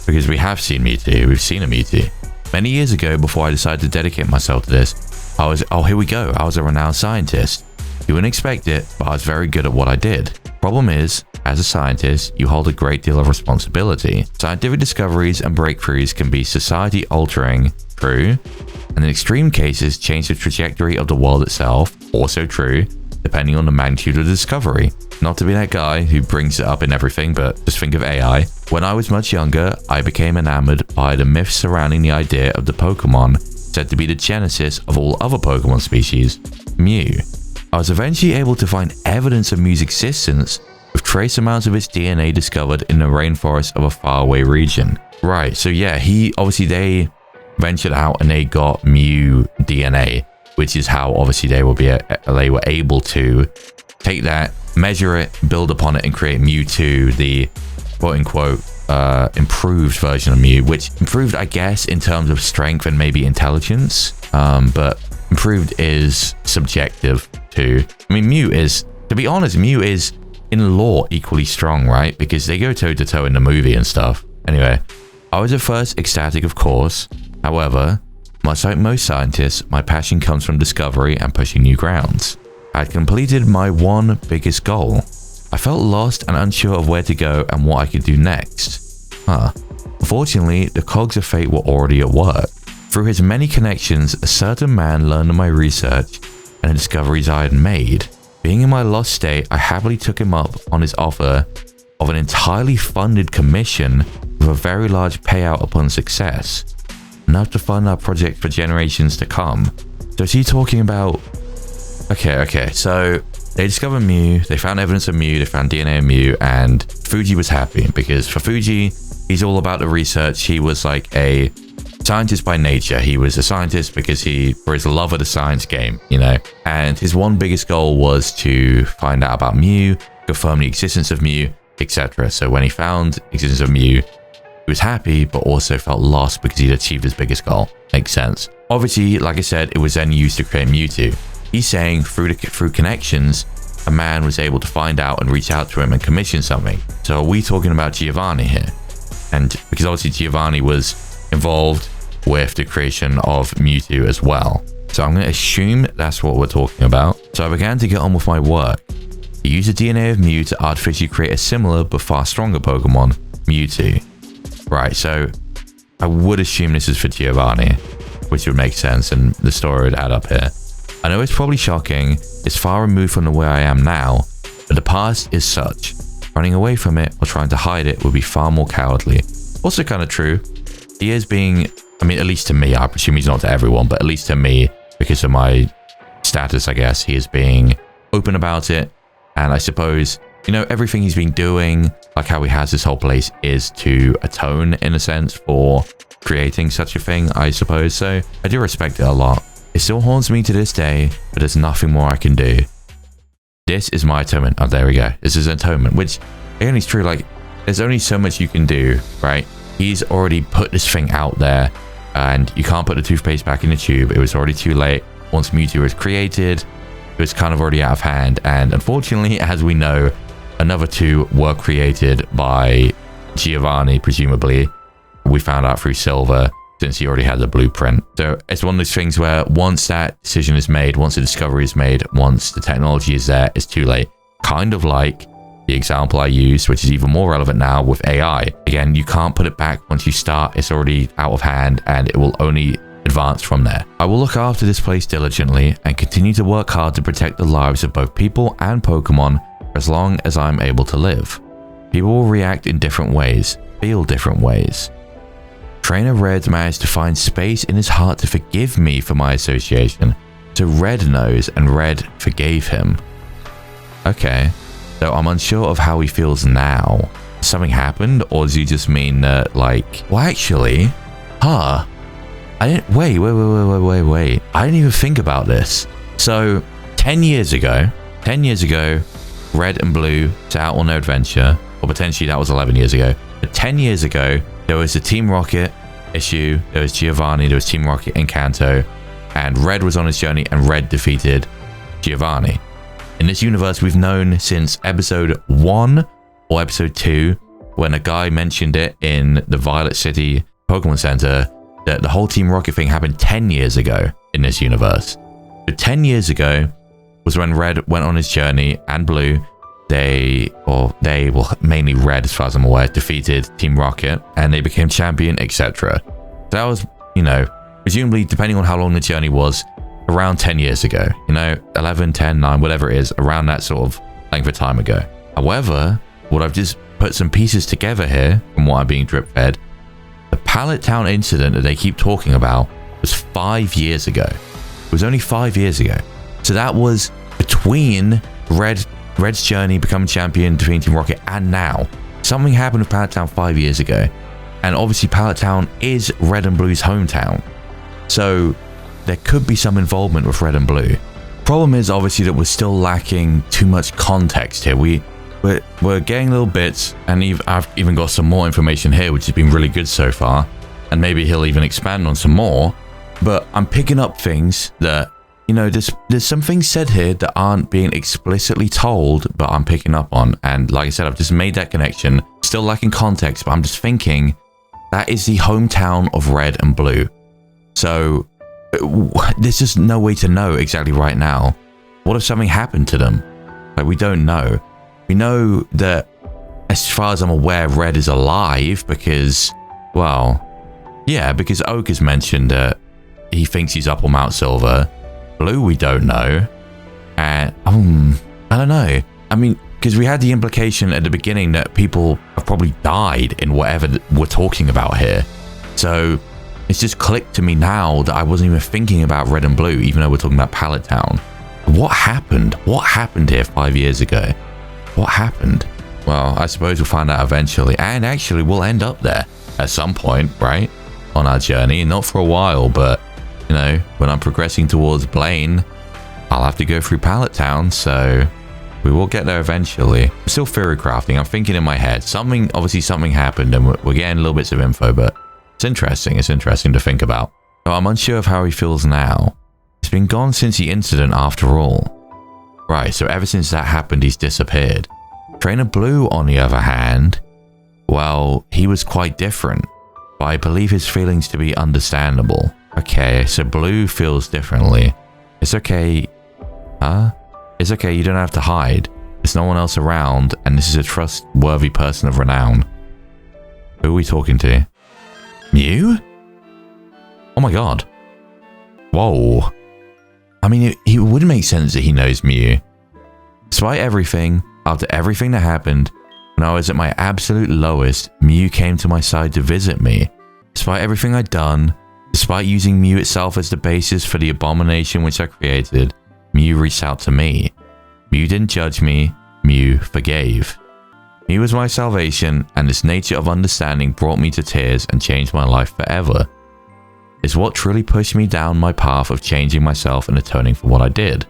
A: Because we have seen Mewtwo. We've seen a Mewtwo. Many years ago, before I decided to dedicate myself to this, oh, here we go. I was a renowned scientist. You wouldn't expect it, but I was very good at what I did. Problem is, as a scientist, you hold a great deal of responsibility. Scientific discoveries and breakthroughs can be society-altering, true, and in extreme cases, change the trajectory of the world itself, also true, depending on the magnitude of the discovery. Not to be that guy who brings it up in everything, but just think of AI. When I was much younger, I became enamored by the myths surrounding the idea of the Pokemon, said to be the genesis of all other Pokemon species, Mew. I was eventually able to find evidence of Mew's existence, with trace amounts of its DNA discovered in the rainforest of a faraway region. Right, so yeah, they ventured out and they got Mew DNA, which is how obviously they were able to take that, measure it, build upon it, and create Mewtwo, the quote-unquote improved version of Mew, which improved, I guess, in terms of strength and maybe intelligence, but improved is subjective too. I mean, Mew is, to be honest, Mew is in lore equally strong, right? Because they go toe to toe in the movie and stuff. Anyway, I was at first ecstatic, of course. However, much like most scientists, my passion comes from discovery and pushing new grounds. I had completed my one biggest goal. I felt lost and unsure of where to go and what I could do next. Unfortunately, the cogs of fate were already at work. Through his many connections, a certain man learned of my research and the discoveries I had made. Being in my lost state, I happily took him up on his offer of an entirely funded commission with a very large payout upon success, enough to fund our project for generations to come. So is he talking about... Okay, so they discovered Mew, they found evidence of Mew, they found DNA of Mew, and Fuji was happy because for Fuji, he's all about the research. He was like a scientist by nature. He was a scientist because for his love of the science game, you know, and his one biggest goal was to find out about Mew, confirm the existence of Mew, etc. So when he found the existence of Mew, he was happy, but also felt lost because he'd achieved his biggest goal. Makes sense. Obviously, like I said, it was then used to create Mewtwo. He's saying through connections, a man was able to find out and reach out to him and commission something. So are we talking about Giovanni here? And because obviously Giovanni was involved with the creation of Mewtwo as well. So I'm going to assume that's what we're talking about. So I began to get on with my work. I used the DNA of Mew to artificially create a similar but far stronger Pokemon, Mewtwo. Right, so I would assume this is for Giovanni, which would make sense and the story would add up here. I know it's probably shocking, it's far removed from the way I am now, but the past is such. Running away from it or trying to hide it would be far more cowardly. Also kind of true. He is being, I mean, at least to me, I presume he's not to everyone, but at least to me, because of my status, I guess, he is being open about it. And I suppose, you know, everything he's been doing, like how he has this whole place, is to atone, in a sense, for creating such a thing, I suppose. So I do respect it a lot. It still haunts me to this day, but there's nothing more I can do. This is my atonement. Oh, there we go. This is atonement, which again is true. Like, there's only so much you can do, right? He's already put this thing out there, and you can't put the toothpaste back in the tube. It was already too late. Once Mewtwo was created, it was kind of already out of hand. And unfortunately, as we know, another 2 were created by Giovanni, presumably. We found out through Silver, since he already had the blueprint. So it's one of those things where once that decision is made, once the discovery is made, once the technology is there, it's too late. Kind of like the example I used, which is even more relevant now with AI. Again, you can't put it back once you start. It's already out of hand and it will only advance from there. I will look after this place diligently and continue to work hard to protect the lives of both people and Pokemon for as long as I'm able to live. People will react in different ways, feel different ways. Trainer Red managed to find space in his heart to forgive me for my association. So Red knows and Red forgave him. Okay, so I'm unsure of how he feels now. Something happened, or does he just mean that, like, well, actually, I didn't, wait. I didn't even think about this. So 10 years ago, Red and Blue set out on their adventure, or potentially that was 11 years ago. But 10 years ago, there was the Team Rocket issue, there was Giovanni, there was Team Rocket and Kanto, and Red was on his journey and Red defeated Giovanni. In this universe, we've known since episode 1 or episode 2, when a guy mentioned it in the Violet City Pokemon Center, that the whole Team Rocket thing happened 10 years ago in this universe. So 10 years ago was when Red went on his journey and Blue, mainly Red as far as I'm aware, defeated Team Rocket and they became champion, etc. So that was, you know, presumably, depending on how long the journey was, around 10 years ago, you know, 11, 10, 9, whatever it is, around that sort of length of time ago. However, what I've just put some pieces together here from what I'm being drip fed, the Pallet Town incident that they keep talking about was 5 years ago. It was only 5 years ago. So that was between Red's journey, becoming champion, defeating Team Rocket, and now. Something happened with Pallet Town 5 years ago. And obviously Pallet Town is Red and Blue's hometown. So there could be some involvement with Red and Blue. Problem is obviously that we're still lacking too much context here. We're getting little bits, and I've even got some more information here, which has been really good so far. And maybe he'll even expand on some more. But I'm picking up things that, you know, there's some things said here that aren't being explicitly told, but I'm picking up on. And like I said, I've just made that connection. Still lacking context, but I'm just thinking that is the hometown of Red and Blue. So there's just no way to know exactly right now. What if something happened to them? Like, we don't know. We know that, as far as I'm aware, Red is alive because, well, yeah, because Oak has mentioned that he thinks he's up on Mount Silver. Blue, we don't know. And I don't know. I mean, because we had the implication at the beginning that people have probably died in whatever we're talking about here. So it's just clicked to me now that I wasn't even thinking about Red and Blue, even though we're talking about Pallet Town. What happened? What happened here 5 years ago? What happened? Well, I suppose we'll find out eventually. And actually, we'll end up there at some point, right? On our journey. Not for a while, but, you know, when I'm progressing towards Blaine, I'll have to go through Pallet Town, so we will get there eventually. I'm still theory crafting. I'm thinking in my head. Obviously something happened, and we're getting little bits of info, but it's interesting. It's interesting to think about. So I'm unsure of how he feels now. He's been gone since the incident after all. Right, so ever since that happened, he's disappeared. Trainer Blue, on the other hand, well, he was quite different, but I believe his feelings to be understandable. Okay, so Blue feels differently. It's okay. Huh? It's okay, you don't have to hide. There's no one else around, and this is a trustworthy person of renown. Who are we talking to? Mew? Oh my god. Whoa. I mean, it would make sense that he knows Mew. Despite everything, after everything that happened, when I was at my absolute lowest, Mew came to my side to visit me. Despite everything I'd done, despite using Mew itself as the basis for the abomination which I created, Mew reached out to me. Mew didn't judge me, Mew forgave. Mew was my salvation, and this nature of understanding brought me to tears and changed my life forever. It's what truly pushed me down my path of changing myself and atoning for what I did.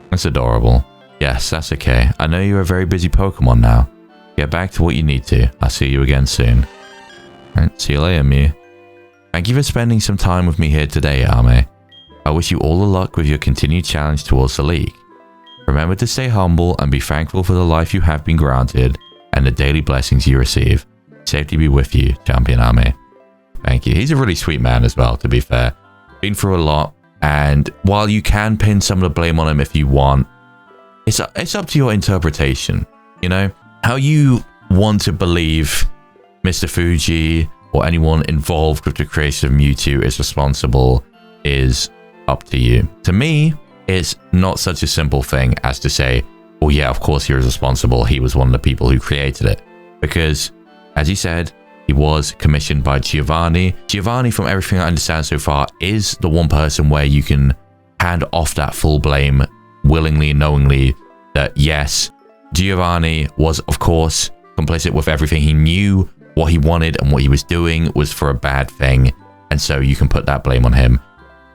A: That's adorable. Yes, that's okay. I know you're a very busy Pokemon now. Get back to what you need to. I'll see you again soon. Alright, see you later, Mew. Thank you for spending some time with me here today, Ame. I wish you all the luck with your continued challenge towards the league. Remember to stay humble and be thankful for the life you have been granted and the daily blessings you receive. Safety be with you, Champion Army. Thank you. He's a really sweet man as well, to be fair. Been through a lot, and while you can pin some of the blame on him if you want, it's up to your interpretation, you know? How you want to believe Mr. Fuji or anyone involved with the creation of Mewtwo is responsible is up to you. To me, it's not such a simple thing as to say, well, yeah, of course he was responsible. He was one of the people who created it. Because, as he said, he was commissioned by Giovanni. Giovanni, from everything I understand so far, is the one person where you can hand off that full blame willingly, knowingly, that yes, Giovanni was, of course, complicit with everything. He knew what he wanted and what he was doing was for a bad thing, and so you can put that blame on him.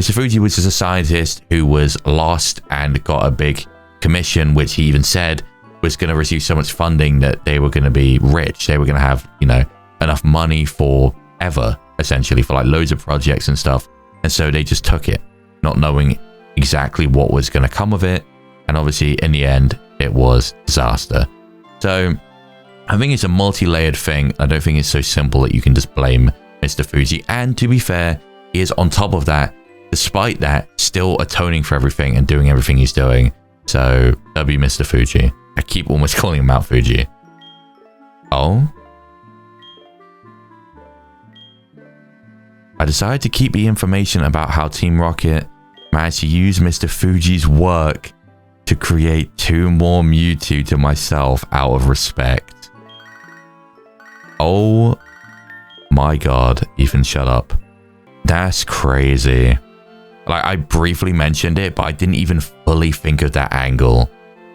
A: Mr. Fuji was just a scientist who was lost and got a big commission, which he even said was going to receive so much funding that they were going to be rich. They were going to have, you know, enough money forever, essentially, for like loads of projects and stuff. And so they just took it, not knowing exactly what was going to come of it. And obviously, in the end, it was disaster. So I think it's a multi-layered thing. I don't think it's so simple that you can just blame Mr. Fuji. And to be fair, he is on top of that, despite that, still atoning for everything and doing everything he's doing. So, W Mr. Fuji. I keep almost calling him Mount Fuji. Oh? I decided to keep the information about how Team Rocket managed to use Mr. Fuji's work to create 2 more Mewtwo to myself out of respect. Oh my god, Ethan, shut up. That's crazy. Like, I briefly mentioned it, but I didn't even fully think of that angle.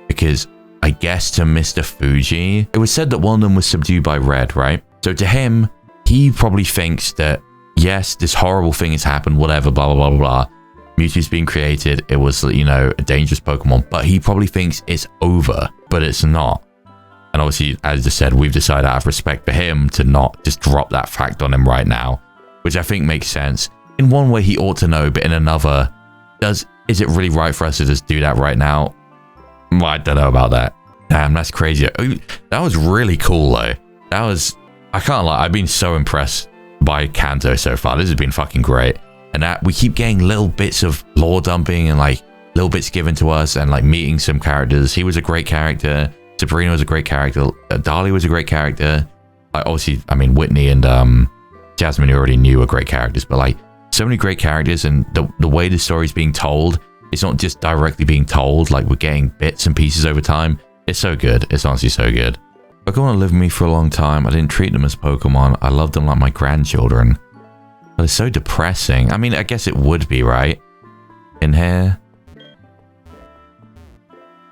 A: Because I guess to Mr. Fuji, it was said that one of them was subdued by Red, right? So to him, he probably thinks that, yes, this horrible thing has happened, whatever, blah, blah, blah, blah. Mewtwo's being created. It was, you know, a dangerous Pokemon. But he probably thinks it's over, but it's not. And obviously, as I said, we've decided out of respect for him to not just drop that fact on him right now, which I think makes sense. In one way, he ought to know, but in another, is it really right for us to just do that right now? I don't know about that. Damn, that's crazy. That was really cool, though. That was... I can't lie, I've been so impressed by Kanto so far. This has been fucking great. And that we keep getting little bits of lore dumping and, like, little bits given to us and, like, meeting some characters. He was a great character. Sabrina was a great character. Dali was a great character. Obviously, I mean, Whitney and Jasmine, you already knew, were great characters, but, like, so many great characters, and the way the story's being told, it's not just directly being told, like, we're getting bits and pieces over time. It's so good. It's honestly so good. Pokemon lived with me for a long time. I didn't treat them as Pokemon. I loved them like my grandchildren. But it's so depressing. I mean, I guess it would be, right? In here.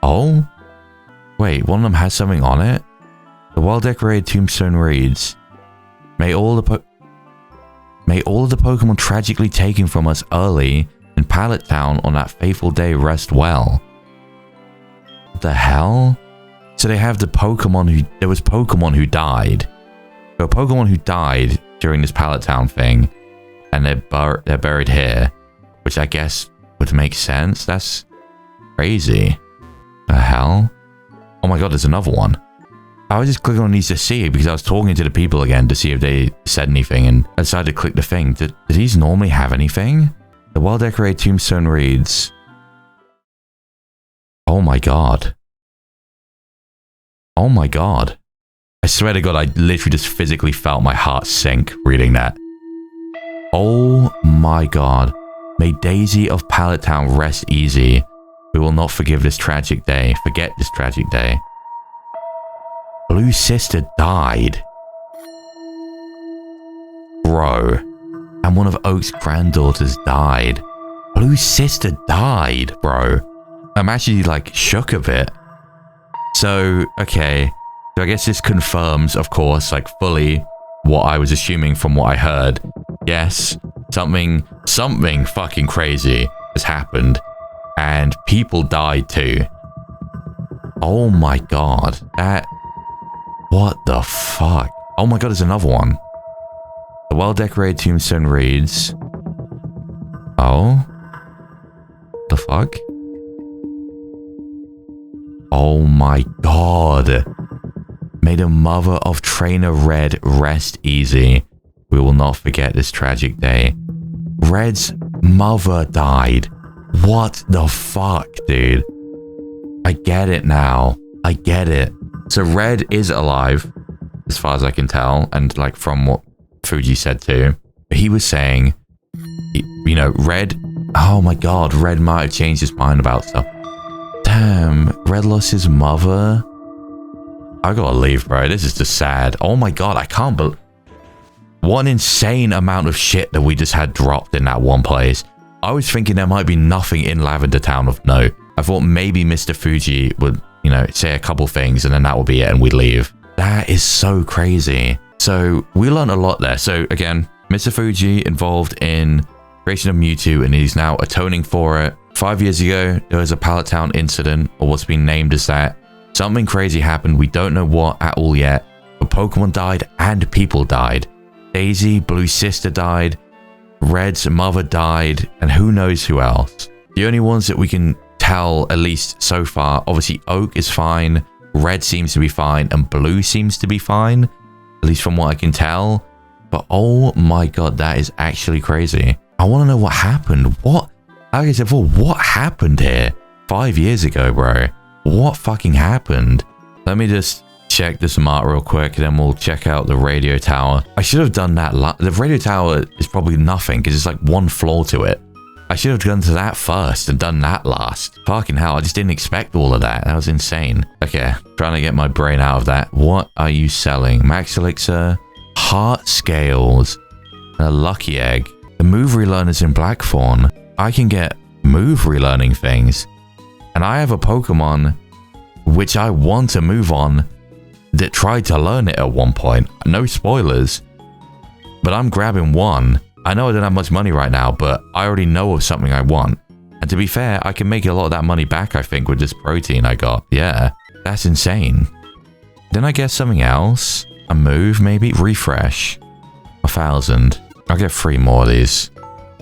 A: Oh? Wait, one of them has something on it? The well-decorated tombstone reads, May all of the Pokemon tragically taken from us early in Pallet Town on that fateful day rest well. What the hell? So they have the Pokemon who... There was Pokemon who died. So a Pokemon who died during this Pallet Town thing. And they're buried here. Which I guess would make sense. That's crazy. The hell? Oh my god, there's another one. I was just clicking on these to see because I was talking to the people again to see if they said anything, and I decided to click the thing. Did these normally have anything? The well-decorated tombstone reads... Oh my god. Oh my god. I swear to god, I literally just physically felt my heart sink reading that. Oh my god. May Daisy of Pallet Town rest easy. We will not forgive this tragic day. Forget this tragic day. Blue's sister died. Bro. And one of Oak's granddaughters died. Blue's sister died, bro. I'm actually, like, shook a bit. So, okay. So I guess this confirms, of course, like, fully what I was assuming from what I heard. Yes, something fucking crazy has happened. And people died too. Oh my god. That... What the fuck? Oh my god, there's another one. The well-decorated tombstone reads... Oh? the fuck? Oh my god. May the mother of Trainer Red rest easy. We will not forget this tragic day. Red's mother died. What the fuck, dude? I get it now. I get it. So Red is alive, as far as I can tell, and like from what Fuji said too. He was saying, you know, Red... Oh my god, Red might have changed his mind about stuff. Damn, Red lost his mother? I gotta leave, bro. This is just sad. Oh my god, I can't believe... What an insane amount of shit that we just had dropped in that one place. I was thinking there might be nothing in Lavender Town of note. I thought maybe Mr. Fuji would, you know, say a couple things and then that would be it and we'd leave. That is so crazy. So we learned a lot there. So again, Mr. Fuji involved in creation of Mewtwo and he's now atoning for it. 5 years ago, there was a Pallet Town incident, or what's been named as that. Something crazy happened. We don't know what at all yet. But Pokemon died and people died. Daisy, Blue's sister died. Red's mother died. And who knows who else. The only ones that we can tell, at least so far, obviously Oak is fine. Red seems to be fine. And Blue seems to be fine. At least from what I can tell. But oh my god, that is actually crazy. I want to know what happened. What? Like I said before, what happened here 5 years ago, bro? What fucking happened? Let me just check the smart real quick, and then we'll check out the radio tower. I should have done that. The radio tower is probably nothing because it's like one floor to it. I should have gone to that first and done that last. Fucking hell, I just didn't expect all of that. That was insane. Okay, trying to get my brain out of that. What are you selling? Max Elixir, Heart Scales, and a Lucky Egg. The move relearners in Blackthorn. I can get move relearning things. And I have a Pokemon which I want to move on that tried to learn it at one point. No spoilers. But I'm grabbing one. I know I don't have much money right now, but I already know of something I want. And to be fair, I can make a lot of that money back, I think, with this protein I got. Yeah, that's insane. Then I get something else. A move, maybe? Refresh. 1,000. I'll get 3 more of these.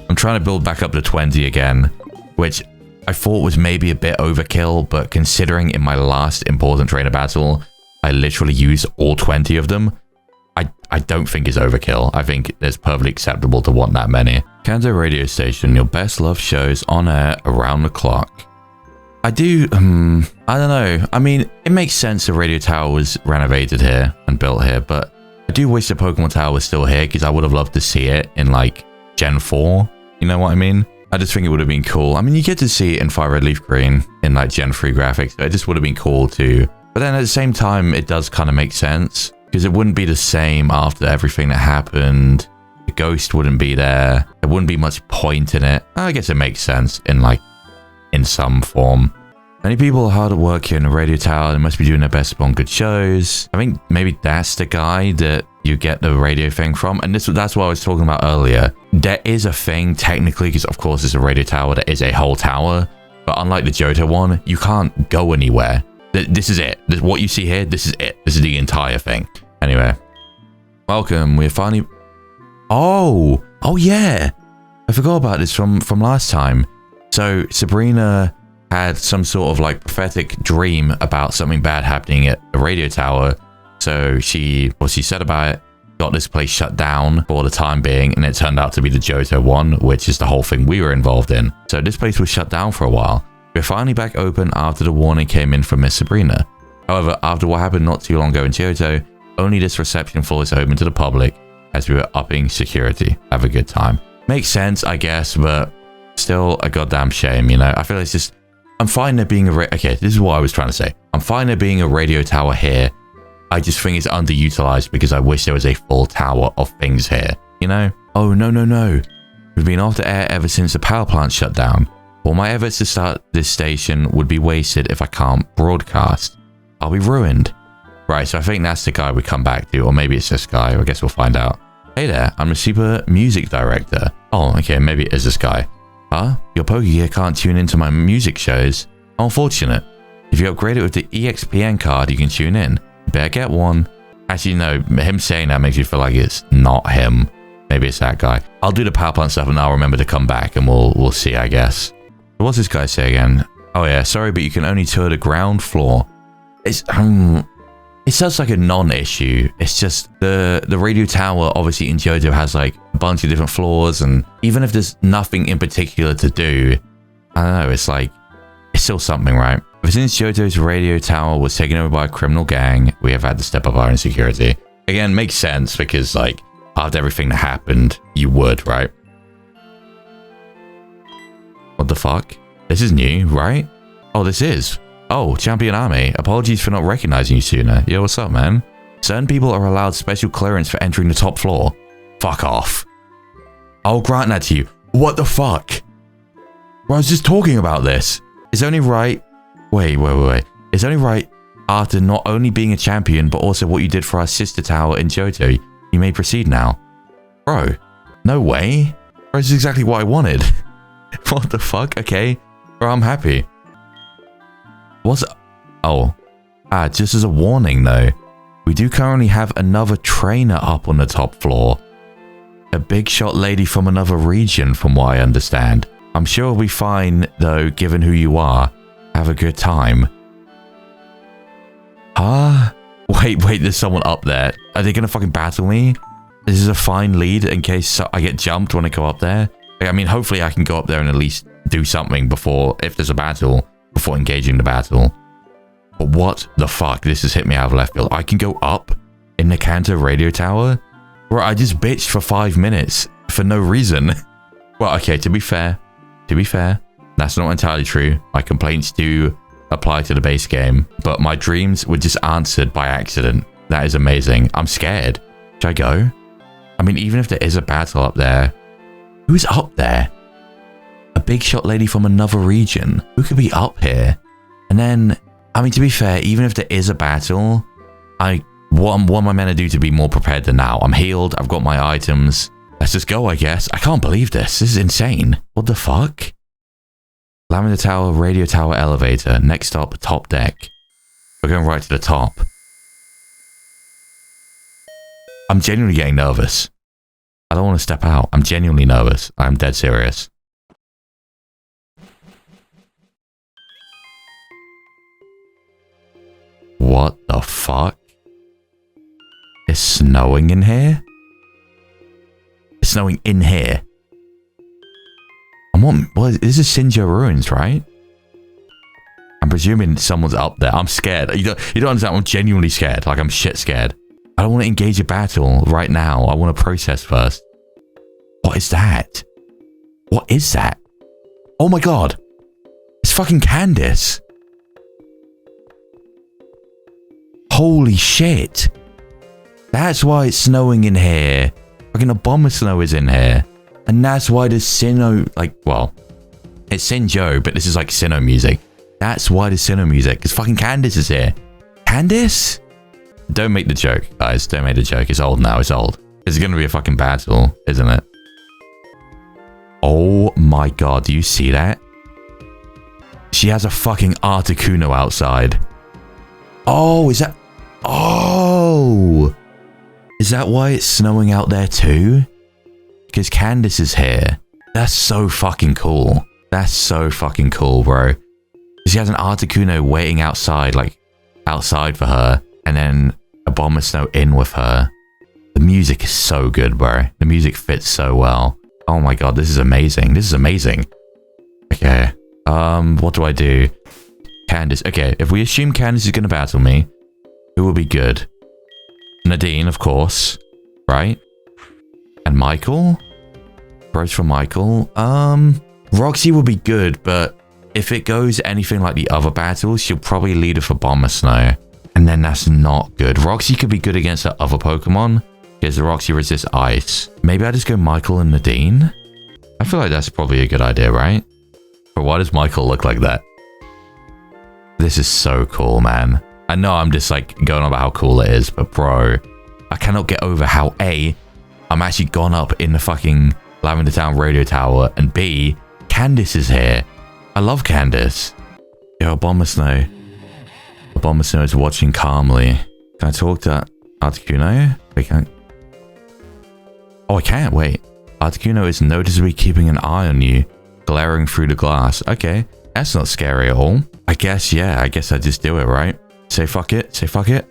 A: I'm trying to build back up to 20 again, which I thought was maybe a bit overkill, but considering in my last important trainer battle, I literally used all 20 of them, I don't think it's overkill. I think it's perfectly acceptable to want that many. Kanto radio station, your best love shows on air around the clock. I do, I don't know. I mean, it makes sense the radio tower was renovated here and built here, but I do wish the Pokemon tower was still here because I would have loved to see it in like Gen 4. You know what I mean? I just think it would have been cool. I mean, you get to see it in Fire Red Leaf Green in like Gen 3 graphics, but it just would have been cool too. But then at the same time, it does kind of make sense because it wouldn't be the same after everything that happened. The ghost wouldn't be there. There wouldn't be much point in it. I guess it makes sense in some form. Many people are hard at work here in the radio tower. They must be doing their best on good shows. I think maybe that's the guy that you get the radio thing from. And that's what I was talking about earlier. There is a thing technically, because of course it's a radio tower. There is a whole tower. But unlike the Johto one, you can't go anywhere. This is it. What you see here, this is it. This is the entire thing. Anyway. Welcome. We're finally... Oh yeah. I forgot about this from last time. So Sabrina had some sort of like prophetic dream about something bad happening at the radio tower. So she said about it, got this place shut down for the time being, and it turned out to be the Johto one, which is the whole thing we were involved in. So this place was shut down for a while. We're finally back open after the warning came in from Miss Sabrina. However, after what happened not too long ago in Johto, only this reception floor is open to the public as we were upping security. Have a good time. Makes sense, I guess, but still a goddamn shame, you know? I feel like it's just... I'm fine there being okay, this is what I was trying to say. I'm fine there being a radio tower here. I just think it's underutilized because I wish there was a full tower of things here, you know? Oh, no. We've been off the air ever since the power plant shut down. All my efforts to start this station would be wasted if I can't broadcast. I'll be ruined. Right, so I think that's the guy we come back to, or maybe it's this guy. I guess we'll find out. Hey there, I'm the super music director. Oh, okay, maybe it is this guy. Huh? Your Pokegear can't tune into my music shows? Unfortunate. If you upgrade it with the EXPN card, you can tune in. You better get one. Actually, no, him saying that makes me feel like it's not him. Maybe it's that guy. I'll do the power plant stuff and I'll remember to come back and we'll see, I guess. What's this guy say again? Oh yeah, sorry, but you can only tour the ground floor. It's such like a non-issue. It's just the radio tower obviously in Johto has like a bunch of different floors, and even if there's nothing in particular to do, I don't know, it's like, it's still something, right? But since Johto's radio tower was taken over by a criminal gang, we have had to step up our own security. Again, makes sense because like after everything that happened, you would, right? What the fuck? This is new, right? Oh, this is. Oh, Champion Army. Apologies for not recognizing you sooner. Yo, what's up, man? Certain people are allowed special clearance for entering the top floor. Fuck off. I'll grant that to you. What the fuck? Bro, I was just talking about this. It's only right... Wait. It's only right after not only being a champion, but also what you did for our sister tower in Johto. You may proceed now. Bro, no way. Bro, this is exactly what I wanted. What the fuck? Okay. Bro, I'm happy. What's... Oh. Just as a warning though. We do currently have another trainer up on the top floor. A big shot lady from another region, from what I understand. I'm sure we'll be fine though, given who you are. Have a good time. Wait, there's someone up there. Are they gonna fucking battle me? This is a fine lead in case I get jumped when I go up there. I mean, hopefully I can go up there and at least do something before, if there's a battle, before engaging the battle. But what the fuck? This has hit me out of left field. I can go up in the KANTO radio tower? Bro, I just bitched for 5 minutes for no reason. Well, okay, to be fair, that's not entirely true. My complaints do apply to the base game, but my dreams were just answered by accident. That is amazing. I'm scared. Should I go? I mean, even if there is a battle up there, who's up there? A big shot lady from another region. Who could be up here? And then, I mean, to be fair, even if there is a battle, what am I meant to do to be more prepared than now? I'm healed. I've got my items. Let's just go, I guess. I can't believe this. This is insane. What the fuck? Lavender Tower, radio tower, elevator. Next stop, top deck. We're going right to the top. I'm genuinely getting nervous. I don't want to step out. I'm genuinely nervous. I'm dead serious. What the fuck? It's snowing in here? It's snowing in here. This is Sinjo Ruins, right? I'm presuming someone's up there. I'm scared. You don't understand. I'm genuinely scared. Like, I'm shit scared. I don't want to engage a battle right now. I want to process first. What is that? What is that? Oh my god. It's fucking Candice. Holy shit. That's why it's snowing in here. Fucking a bomber snow is in here. And that's why there's Sinnoh, like, well, it's Sinjo, but this is like Sinnoh music. That's why there's Sinnoh music, because fucking Candice is here. Candice? Don't make the joke, guys. Don't make the joke. It's old now. It's old. It's going to be a fucking battle, isn't it? Oh my god. Do you see that? She has a fucking Articuno outside. Oh, is that... Oh! Is that why it's snowing out there too? Because Candice is here. That's so fucking cool. That's so fucking cool, bro. She has an Articuno waiting outside, like, outside for her. And then a bomber snow in with her. The music is so good, bro. The music fits so well. Oh my god, this is amazing. This is amazing. Okay. What do I do? Candice. Okay, if we assume Candice is going to battle me, who will be good? Nadine, of course. Right? And Michael? Bros for Michael. Roxy will be good, but if it goes anything like the other battles, she'll probably lead her for Bomber Snow. And then that's not good. Roxy could be good against the other Pokemon, because Roxy resists ice. Maybe I just go Michael and Nadine? I feel like that's probably a good idea, right? But why does Michael look like that? This is so cool, man. I know I'm just like going on about how cool it is, but bro, I cannot get over how A, I'm actually gone up in the fucking Lavender Town radio tower, and B, Candice is here. I love Candice. Yo, Bomber Snow. Bomber Snow is watching calmly. Can I talk to Articuno? We can't. Oh, I can't. Wait. Articuno is noticeably keeping an eye on you. glaring through the glass. Okay, that's not scary at all. I guess, yeah, I guess I just do it, right? Say fuck it, say fuck it.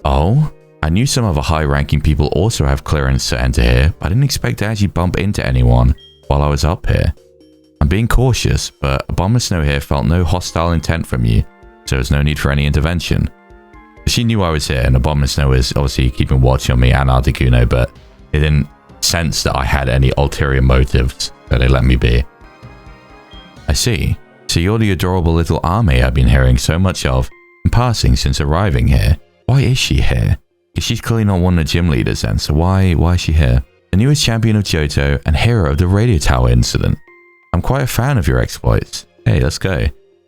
A: Oh, I knew some other high-ranking people also have clearance to enter here, but I didn't expect to actually bump into anyone while I was up here. I'm being cautious, but Abominable Snow here felt no hostile intent from you, so there's no need for any intervention. She knew I was here, and Abominable Snow is obviously keeping watch on me and Articuno, but they didn't sense that I had any ulterior motives, so they let me be. I see. So you're the adorable little army I've been hearing so much of in passing since arriving here. Why is she here? Because she's clearly not one of the gym leaders then, so why is she here? The newest champion of Johto and hero of the radio tower incident. I'm quite a fan of your exploits. Hey, let's go.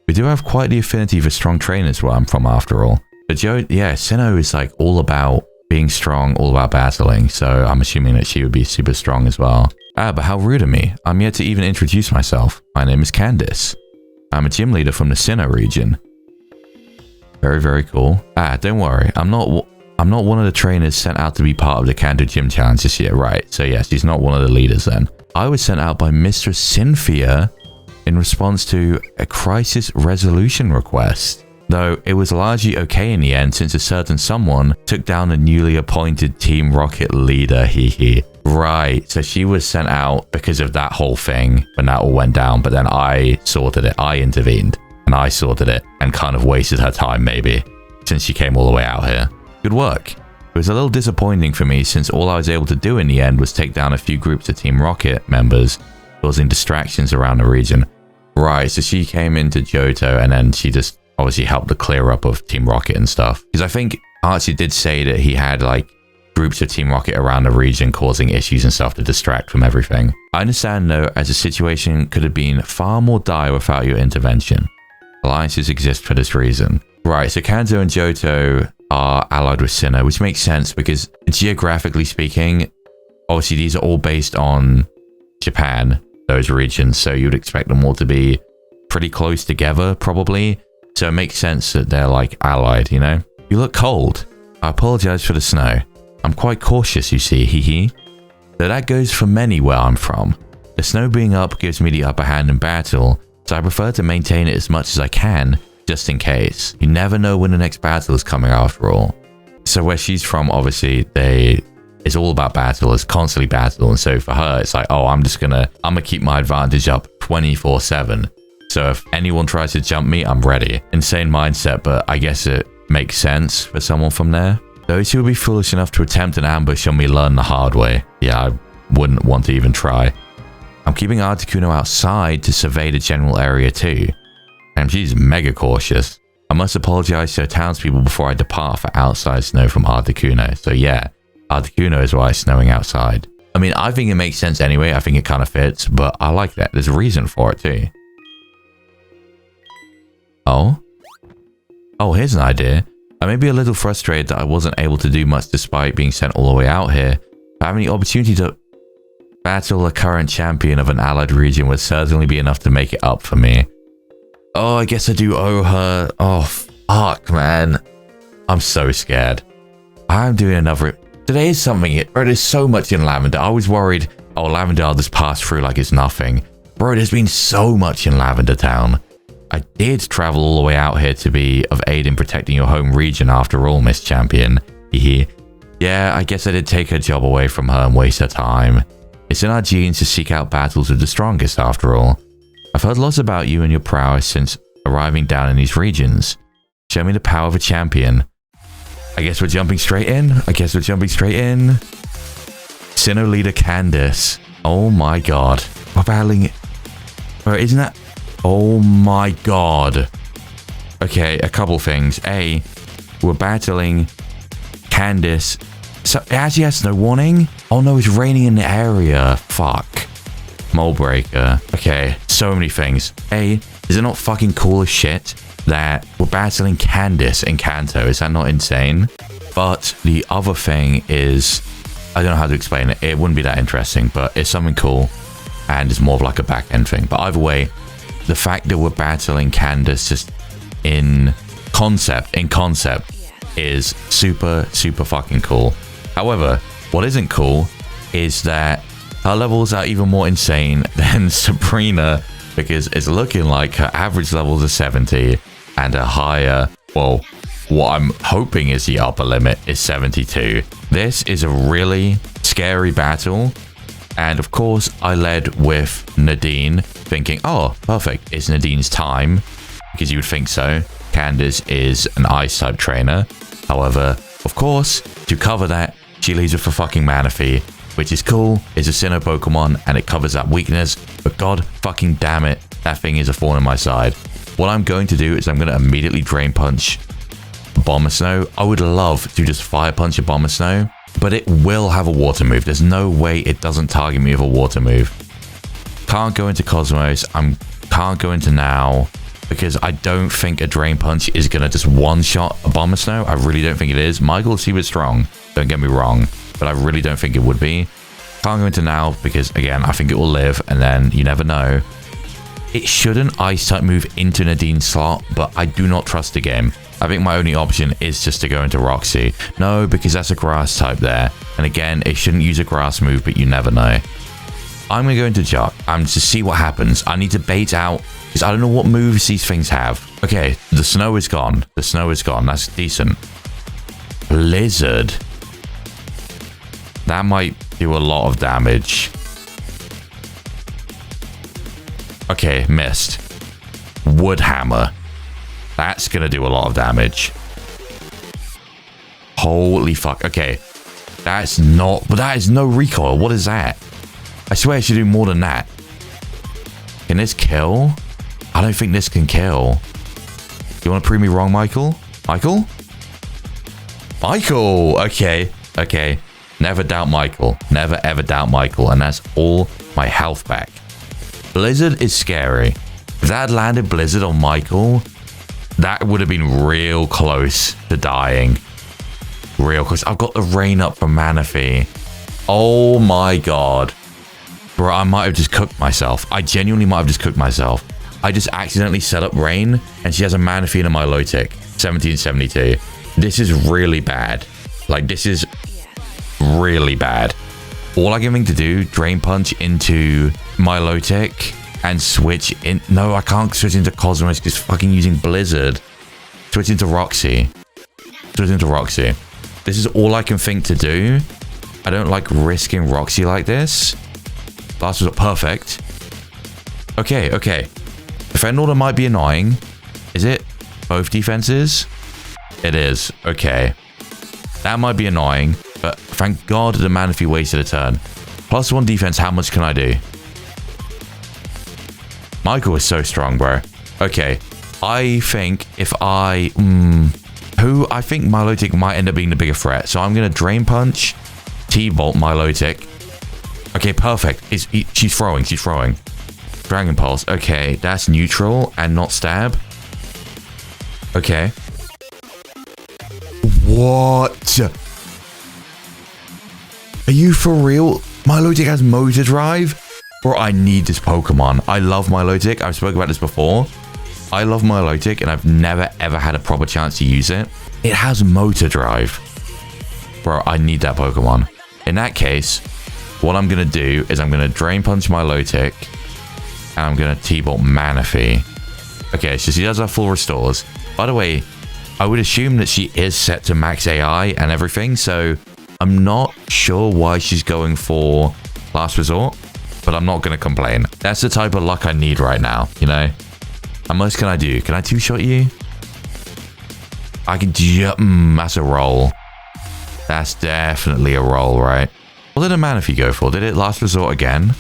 A: We do have quite the affinity for strong trainers where I'm from after all. But yeah, Sinnoh is like all about being strong, all about battling, so I'm assuming that she would be super strong as well. Ah, but how rude of me. I'm yet to even introduce myself. My name is CANDICE. I'm a gym leader from the Sinnoh region. Very, very cool. Ah, don't worry. I'm not one of the trainers sent out to be part of the KANTO Gym Challenge this year, right? So yeah, she's not one of the leaders then. I was sent out by Mistress Cynthia in response to a crisis resolution request. Though it was largely okay in the end since a certain someone took down the newly appointed Team Rocket leader, hehe. Right, so she was sent out because of that whole thing when that all went down, but then I sorted it, I intervened, and I sorted it, and kind of wasted her time maybe, since she came all the way out here. Good work. It was a little disappointing for me since all I was able to do in the end was take down a few groups of Team Rocket members, causing distractions around the region. Right, so she came into Johto and then she just obviously helped the clear up of Team Rocket and stuff. Because I think Archie did say that he had like groups of Team Rocket around the region causing issues and stuff to distract from everything. I understand though, as the situation could have been far more dire without your intervention. Alliances exist for this reason. Right, so Kanto and Johto are allied with Sinnoh, which makes sense because geographically speaking, obviously these are all based on Japan, those regions, so you'd expect them all to be pretty close together, probably. So it makes sense that they're like allied, you know? You look cold. I apologize for the snow. I'm quite cautious, you see, hehe. Though that goes for many where I'm from. The snow being up gives me the upper hand in battle, so I prefer to maintain it as much as I can, just in case. You never know when the next battle is coming after all. So where she's from, obviously, it's all about battle, it's constantly battle, and so for her, it's like, oh, I'm gonna keep my advantage up 24/7. So if anyone tries to jump me, I'm ready. Insane mindset, but I guess it makes sense for someone from there. Those who would be foolish enough to attempt an ambush on me learn the hard way. Yeah, I wouldn't want to even try. I'm keeping Articuno outside to survey the general area too. And she's mega cautious. I must apologize to the townspeople before I depart for outside snow from Articuno. So yeah, Articuno is why it's snowing outside. I mean, I think it makes sense anyway. I think it kind of fits, but I like that. There's a reason for it too. Oh, here's an idea. I may be a little frustrated that I wasn't able to do much despite being sent all the way out here. But having the opportunity to battle a current champion of an allied region would certainly be enough to make it up for me. Oh, I guess I do owe her. Oh, fuck, man. I'm so scared. I'm doing another... Today is something... Bro, there's so much in Lavender. I was worried, oh, Lavender, I'll just pass through like it's nothing. Bro, there's been so much in Lavender Town. I did travel all the way out here to be of aid in protecting your home region after all, Miss Champion. Hehe. Yeah, I guess I did take her job away from her and waste her time. It's in our genes to seek out battles with the strongest after all. I've heard lots about you and your prowess since arriving down in these regions. Show me the power of a champion. I guess we're jumping straight in. Sinnoh leader Candice. Oh my god. We're battling... Bro, isn't that... Oh my god. Okay, a couple things. A, we're battling Candice. So it actually has no warning? Oh no, it's raining in the area. Fuck. Mole breaker. Okay, so many things. A, is it not fucking cool as shit that we're battling Candice in Kanto? Is that not insane? But the other thing is, I don't know how to explain it. It wouldn't be that interesting, but it's something cool. And it's more of like a back end thing. But either way, the fact that we're battling Candice just in concept is super, super fucking cool. However, what isn't cool is that her levels are even more insane than Sabrina because it's looking like her average levels are 70 and her higher, well, what I'm hoping is the upper limit is 72. This is a really scary battle. And of course, I led with Nadine, thinking, oh, perfect, it's Nadine's time, because you would think so. Candice is an Ice-type trainer. However, of course, to cover that, she leads with a fucking Manaphy, which is cool. It's a Sinnoh Pokemon, and it covers that weakness. But god fucking damn it, that thing is a thorn in my side. What I'm going to do is I'm going to immediately Drain Punch Abomasnow. I would love to just Fire Punch Abomasnow, but it will have a water move. There's no way it doesn't target me with a water move. Can't go into Cosmos. Can't go into now because I don't think a Drain Punch is going to just one-shot Abomasnow. I really don't think it is. Michael, he was strong. Don't get me wrong, but I really don't think it would be. Can't go into now because, again, I think it will live, and then you never know. It shouldn't Ice-type move into Nadine's slot, but I do not trust the game. I think my only option is just to go into Roxy. No, because that's a grass type there. And again, it shouldn't use a grass move, but you never know. I'm going to go into Jock. I'm to see what happens. I need to bait out, because I don't know what moves these things have. Okay, the snow is gone. The snow is gone. That's decent. Blizzard. That might do a lot of damage. Okay, missed. Wood Hammer. That's going to do a lot of damage. Holy fuck. Okay. That's not... But that is no recoil. What is that? I swear it should do more than that. Can this kill? I don't think this can kill. You want to prove me wrong, Michael? Michael? Michael! Okay. Okay. Never doubt Michael. Never ever doubt Michael. And that's all my health back. Blizzard is scary. If that had landed Blizzard on Michael, that would have been real close to dying. Real close. I've got the rain up from Manaphy. Oh my god. Bro, I might have just cooked myself. I genuinely might have just cooked myself. I just accidentally set up rain, and she has a Manaphy and a Milotic. 1772. This is really bad. Like, this is really bad. All I can think to do, Drain Punch into Milotic and switch in. No, I can't switch into Cosmos because fucking using Blizzard. Switch into Roxy. Switch into Roxy. This is all I can think to do. I don't like risking Roxy like this. Last was perfect. Okay, okay. Defend Order might be annoying. Is it both defenses? It is. Okay. That might be annoying, but thank God the Manaphy wasted a turn. +1 defense, how much can I do? Michael is so strong, bro. Okay. I think if I... I think Milotic might end up being the bigger threat. So I'm going to Drain Punch, T-Bolt Milotic. Okay, perfect. She's throwing. She's throwing. Dragon Pulse. Okay, that's neutral and not stab. Okay. What? Are you for real? Milotic has Motor Drive? Bro, I need this Pokemon. I love Milotic. I've spoken about this before. I love Milotic, and I've never, ever had a proper chance to use it. It has Motor Drive. Bro, I need that Pokemon. In that case, what I'm going to do is I'm going to Drain Punch Milotic, and I'm going to T-Bolt Manaphy. Okay, so she does have full restores. By the way, I would assume that she is set to max AI and everything, so I'm not sure why she's going for Last Resort, but I'm not going to complain. That's the type of luck I need right now, you know? How much can I do? Can I two-shot you? I can do... that's a roll. That's definitely a roll, right? What did a Manaphy go for? Did it Last Resort again?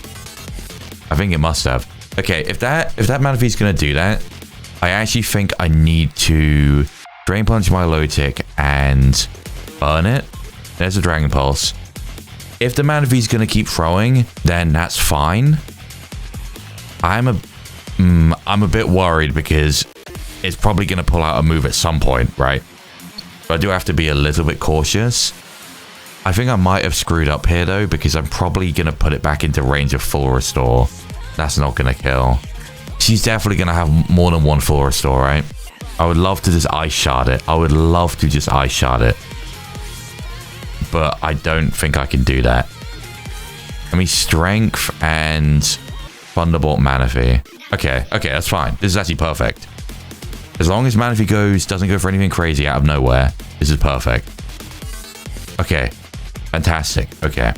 A: I think it must have. Okay, if that Manaphy's going to do that, I actually think I need to Drain Punch Milotic and burn it. There's a Dragon Pulse. If the Manaphy's going to keep throwing, then that's fine. I'm a bit worried because it's probably going to pull out a move at some point, right? But I do have to be a little bit cautious. I think I might have screwed up here, though, because I'm probably going to put it back into range of full restore. That's not going to kill. She's definitely going to have more than one full restore, right? I would love to just Ice Shard it. I would love to just Ice Shard it. But I don't think I can do that. I mean, Strength and Thunderbolt Manaphy. Okay, that's fine. This is actually perfect. As long as Manaphy doesn't go for anything crazy out of nowhere, this is perfect. Okay, fantastic. Okay,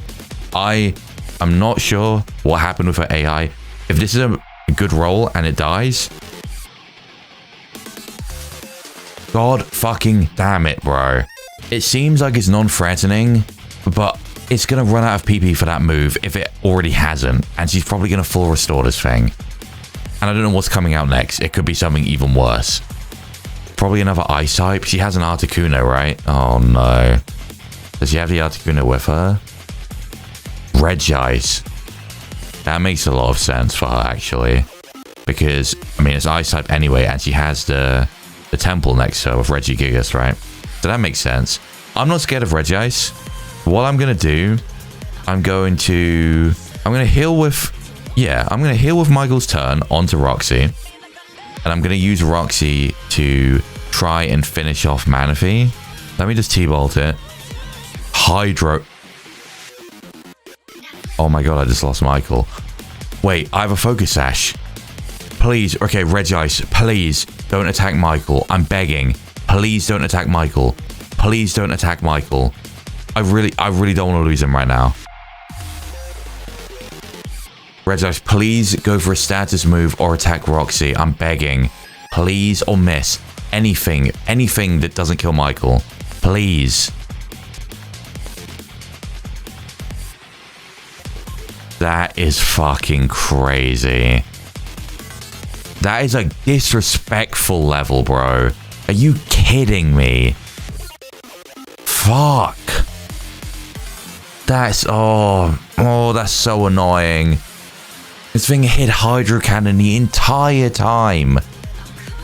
A: I'm not sure what happened with her AI. If this is a good roll and it dies, god fucking damn it, bro. It seems like it's non-threatening, but it's gonna run out of PP for that move if it already hasn't, and she's probably gonna full restore this thing. And I don't know what's coming out next. It could be something even worse. Probably another ice type. She has an Articuno, right? Oh no. Does she have the Articuno with her? Regice. That makes a lot of sense for her, actually. Because, I mean, it's ice type anyway, and she has the temple next to her with Regigigas, right? So that makes sense. I'm not scared of Regice. What I'm gonna do, I'm gonna heal with... Yeah, I'm gonna heal with Michael's turn onto Roxy. And I'm gonna use Roxy to try and finish off Manaphy. Let me just T-bolt it. Hydro... Oh my god, I just lost Michael. Wait, I have a Focus Sash. Please, okay, Regice, please don't attack Michael. I'm begging. Please don't attack Michael. Please don't attack Michael. I really don't want to lose him right now. Regice, please go for a status move or attack Roxy. I'm begging. Please, or miss. Anything that doesn't kill Michael. Please. That is fucking crazy. That is a disrespectful level, bro. Are you kidding me? Fuck. That's... Oh, that's so annoying. This thing hit Hydro Cannon the entire time.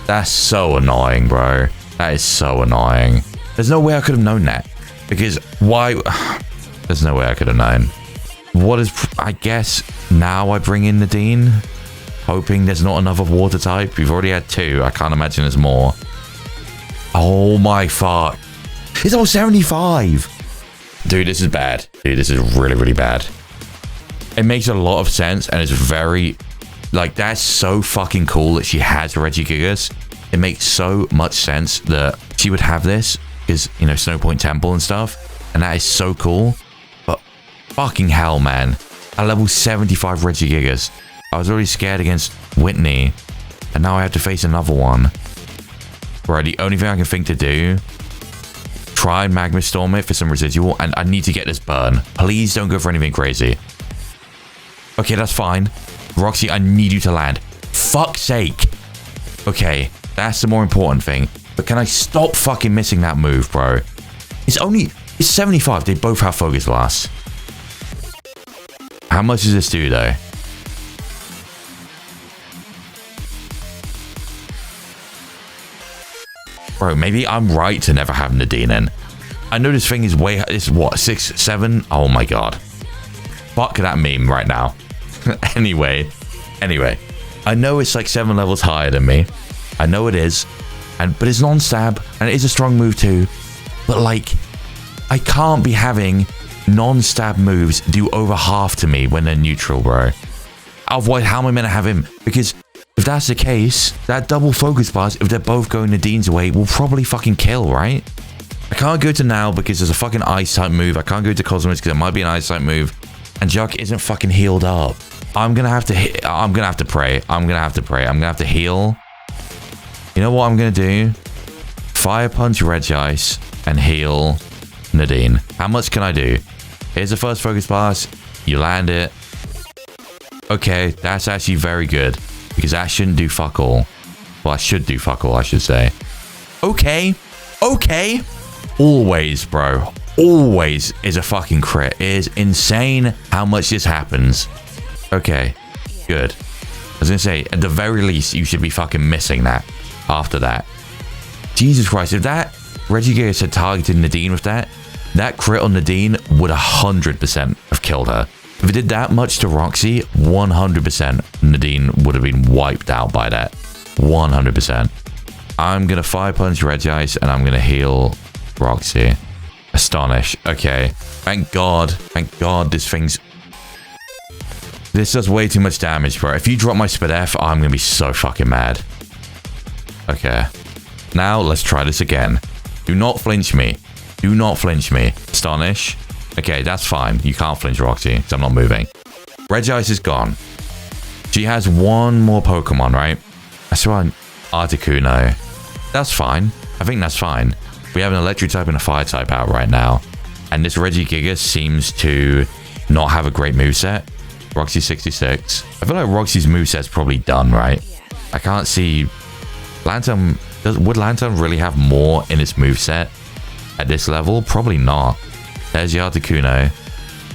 A: That's so annoying, bro. That is so annoying. There's no way I could have known that. Because why... There's no way I could have known. What is... I guess now I bring in Nadine. Hoping there's not another water type. We've already had 2. I can't imagine there's more. Oh my fuck. It's all 75. Dude, this is bad. Dude, this is really, really bad. It makes a lot of sense, and it's very... Like, that's so fucking cool that she has Regigigas. It makes so much sense that she would have this, because, you know, Snowpoint Temple and stuff. And that is so cool. But fucking hell, man. At level 75 Regigigas. I was already scared against Whitney. And now I have to face another one. Right, the only thing I can think to do... Try and Magma Storm it for some residual, and I need to get this burn. Please don't go for anything crazy. Okay, that's fine. Roxy, I need you to land. Fuck's sake. Okay, that's the more important thing. But can I stop fucking missing that move, bro? It's 75. They both have Focus Blast. How much does this do, though? Bro, maybe I'm right to never have Nadine in. I know this thing is way... It's what, 6, 7? Oh my god. Fuck that meme right now. Anyway. I know it's like 7 levels higher than me. I know it is. But it's non-stab. And it is a strong move too. But like... I can't be having non-stab moves do over half to me when they're neutral, bro. Otherwise, how am I meant to have him? Because... If that's the case, that double Focus Blast, if they're both going Nadine's way, will probably fucking kill, right? I can't go to now because there's a fucking Ice type move. I can't go to Cosmos because it might be an Ice type move. And Juck isn't fucking healed up. I'm gonna have to pray. I'm gonna have to heal. You know what I'm gonna do? Fire Punch Regice and heal Nadine. How much can I do? Here's the first Focus Blast. You land it. Okay, that's actually very good. Because that shouldn't do fuck all. Well, I should do fuck all, I should say. Okay. Always, bro. Always is a fucking crit. It is insane how much this happens. Okay. Good. I was gonna say, at the very least, you should be fucking missing that. After that. Jesus Christ, if that Regigigas had targeted Nadine with that crit on Nadine would 100% have killed her. If it did that much to Roxy, 100% Nadine would have been wiped out by that. 100%. I'm going to Fire Punch Regice and I'm going to heal Roxy. Astonish. Okay. Thank God this This does way too much damage, bro. If you drop my Spadef, I'm gonna be so fucking mad. Okay. Now, let's try this again. Do not flinch me. Do not flinch me. Astonish. Okay, that's fine. You can't flinch Roxy, because I'm not moving. Regice is gone. She has one more Pokemon, right? That's right. Articuno. That's fine. I think that's fine. We have an electric type and a fire type out right now. And this Regigigas seems to not have a great moveset. Roxy 66. I feel like Roxy's moveset's probably done, right? I can't see... Lantern... Would Lantern really have more in its moveset at this level? Probably not. There's the Articuno.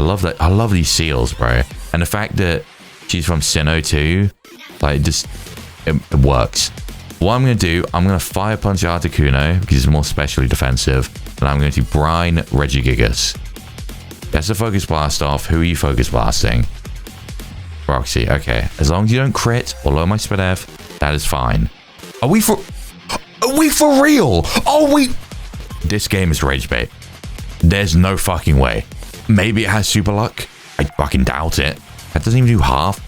A: I love that. I love these seals, bro. And the fact that she's from Sinnoh too, like, just... It works. What I'm going to do, I'm going to Fire Punch Articuno because it's more specially defensive. And I'm going to Brine Regigigas. That's the Focus Blast off. Who are you Focus Blasting? Roxy. Okay. As long as you don't crit or lower my Spadef, that is fine. Are we for real? Oh, This game is rage bait. There's no fucking way. Maybe it has super luck. I fucking doubt it. That doesn't even do half.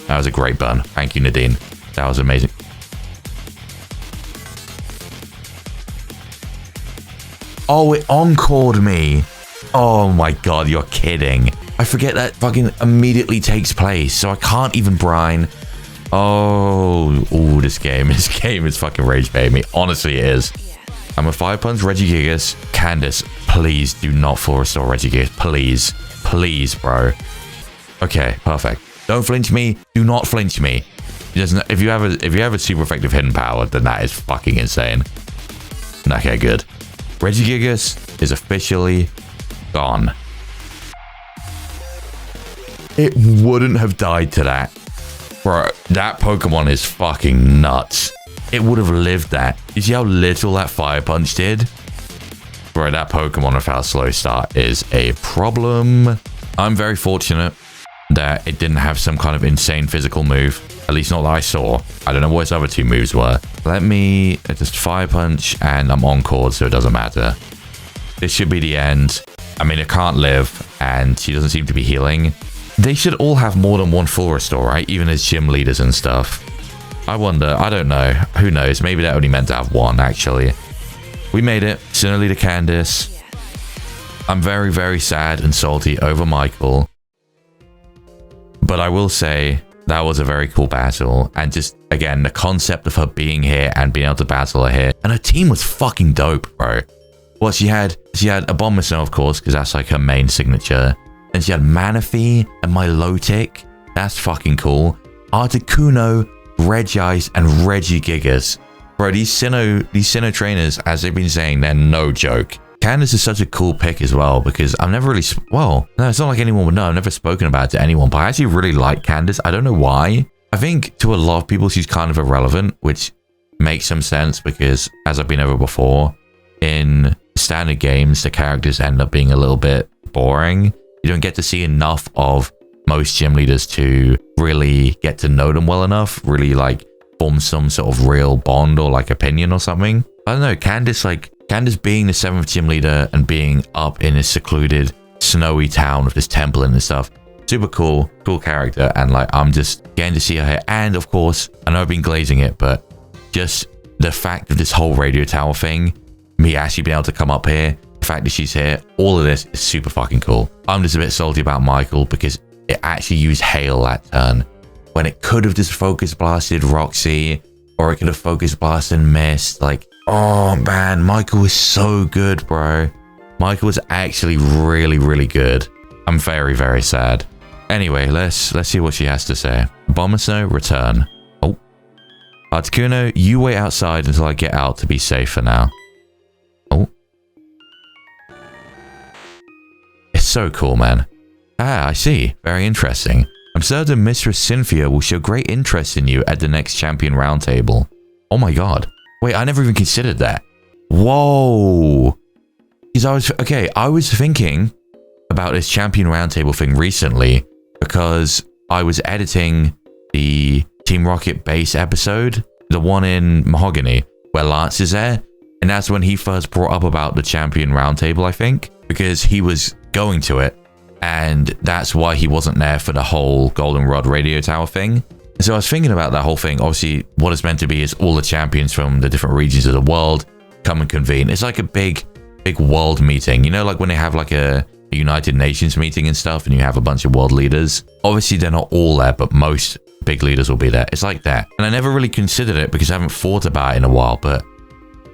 A: That was a great burn. Thank you, Nadine. That was amazing. Oh, it encored me. Oh my god, you're kidding. I forget that fucking immediately takes place, so I can't even brine. Oh, ooh, this game is fucking rage baiting me. Honestly, it is. I'm a Fire Punch Regigigas. Candice, please do not full restore Regigigas. Please. Please, bro. Okay, perfect. Don't flinch me. Do not flinch me. If you have a super effective hidden power, then that is fucking insane. Okay, good. Regigigas is officially gone. It wouldn't have died to that. Bro, that Pokemon is fucking nuts. It would have lived that. You see how little that Fire Punch did? Bro, that Pokemon without slow start is a problem. I'm very fortunate that it didn't have some kind of insane physical move. At least not that I saw. I don't know what its other two moves were. Let me just Fire Punch and I'm on chord, so it doesn't matter. This should be the end. I mean, it can't live and she doesn't seem to be healing. They should all have more than one full restore, right? Even as gym leaders and stuff. I wonder. I don't know. Who knows? Maybe they're only meant to have one, actually. We made it. Sinnoh leader Candice. I'm very, very sad and salty over Michael. But I will say that was a very cool battle. And just, again, the concept of her being here and being able to battle her here. And her team was fucking dope, bro. Well, she had Abomasnow, of course, because that's like her main signature. And she had Manaphy and Milotic. That's fucking cool. Articuno, Regice, and Regigigas. Bro, these Sinnoh trainers, as they've been saying, they're no joke. Candice is such a cool pick as well, because I've never really... Well, no, it's not like anyone would know. I've never spoken about it to anyone, but I actually really like Candice. I don't know why. I think to a lot of people, she's kind of irrelevant, which makes some sense, because as I've been over before, in standard games, the characters end up being a little bit boring. You don't get to see enough of most gym leaders to really get to know them well enough, really like form some sort of real bond or like opinion or something. I don't know, Candice being the 7th gym leader and being up in this secluded snowy town with this temple and stuff, super cool character. And like, I'm just getting to see her here. And of course, I know I've been glazing it, but just the fact of this whole radio tower thing, me actually being able to come up here, the fact that she's here, all of this is super fucking cool. I'm just a bit salty about Michael because it actually used Hail that turn when it could have just focus blasted Roxy, or it could have focus blasted Mist. Like, oh man, Michael is so good, bro. Michael is actually really, really good. I'm very, very sad. Anyway, let's see what she has to say. Abomasnow, return. Oh. Articuno, you wait outside until I get out to be safe for now. Oh. It's so cool, man. Ah, I see. Very interesting. I'm certain Mistress Cynthia will show great interest in you at the next champion roundtable. Oh my god. Wait, I never even considered that. Whoa. Because I was thinking about this champion roundtable thing recently because I was editing the Team Rocket base episode, the one in Mahogany, where Lance is there. And that's when he first brought up about the champion roundtable, I think, because he was going to it. And that's why he wasn't there for the whole Goldenrod radio tower thing. So I was thinking about that whole thing. Obviously, what it's meant to be is all the champions from the different regions of the world come and convene. It's like a big world meeting. You know, like when they have like a United Nations meeting and stuff, and you have a bunch of world leaders. Obviously, they're not all there, but most big leaders will be there. It's like that. And I never really considered it because I haven't thought about it in a while, but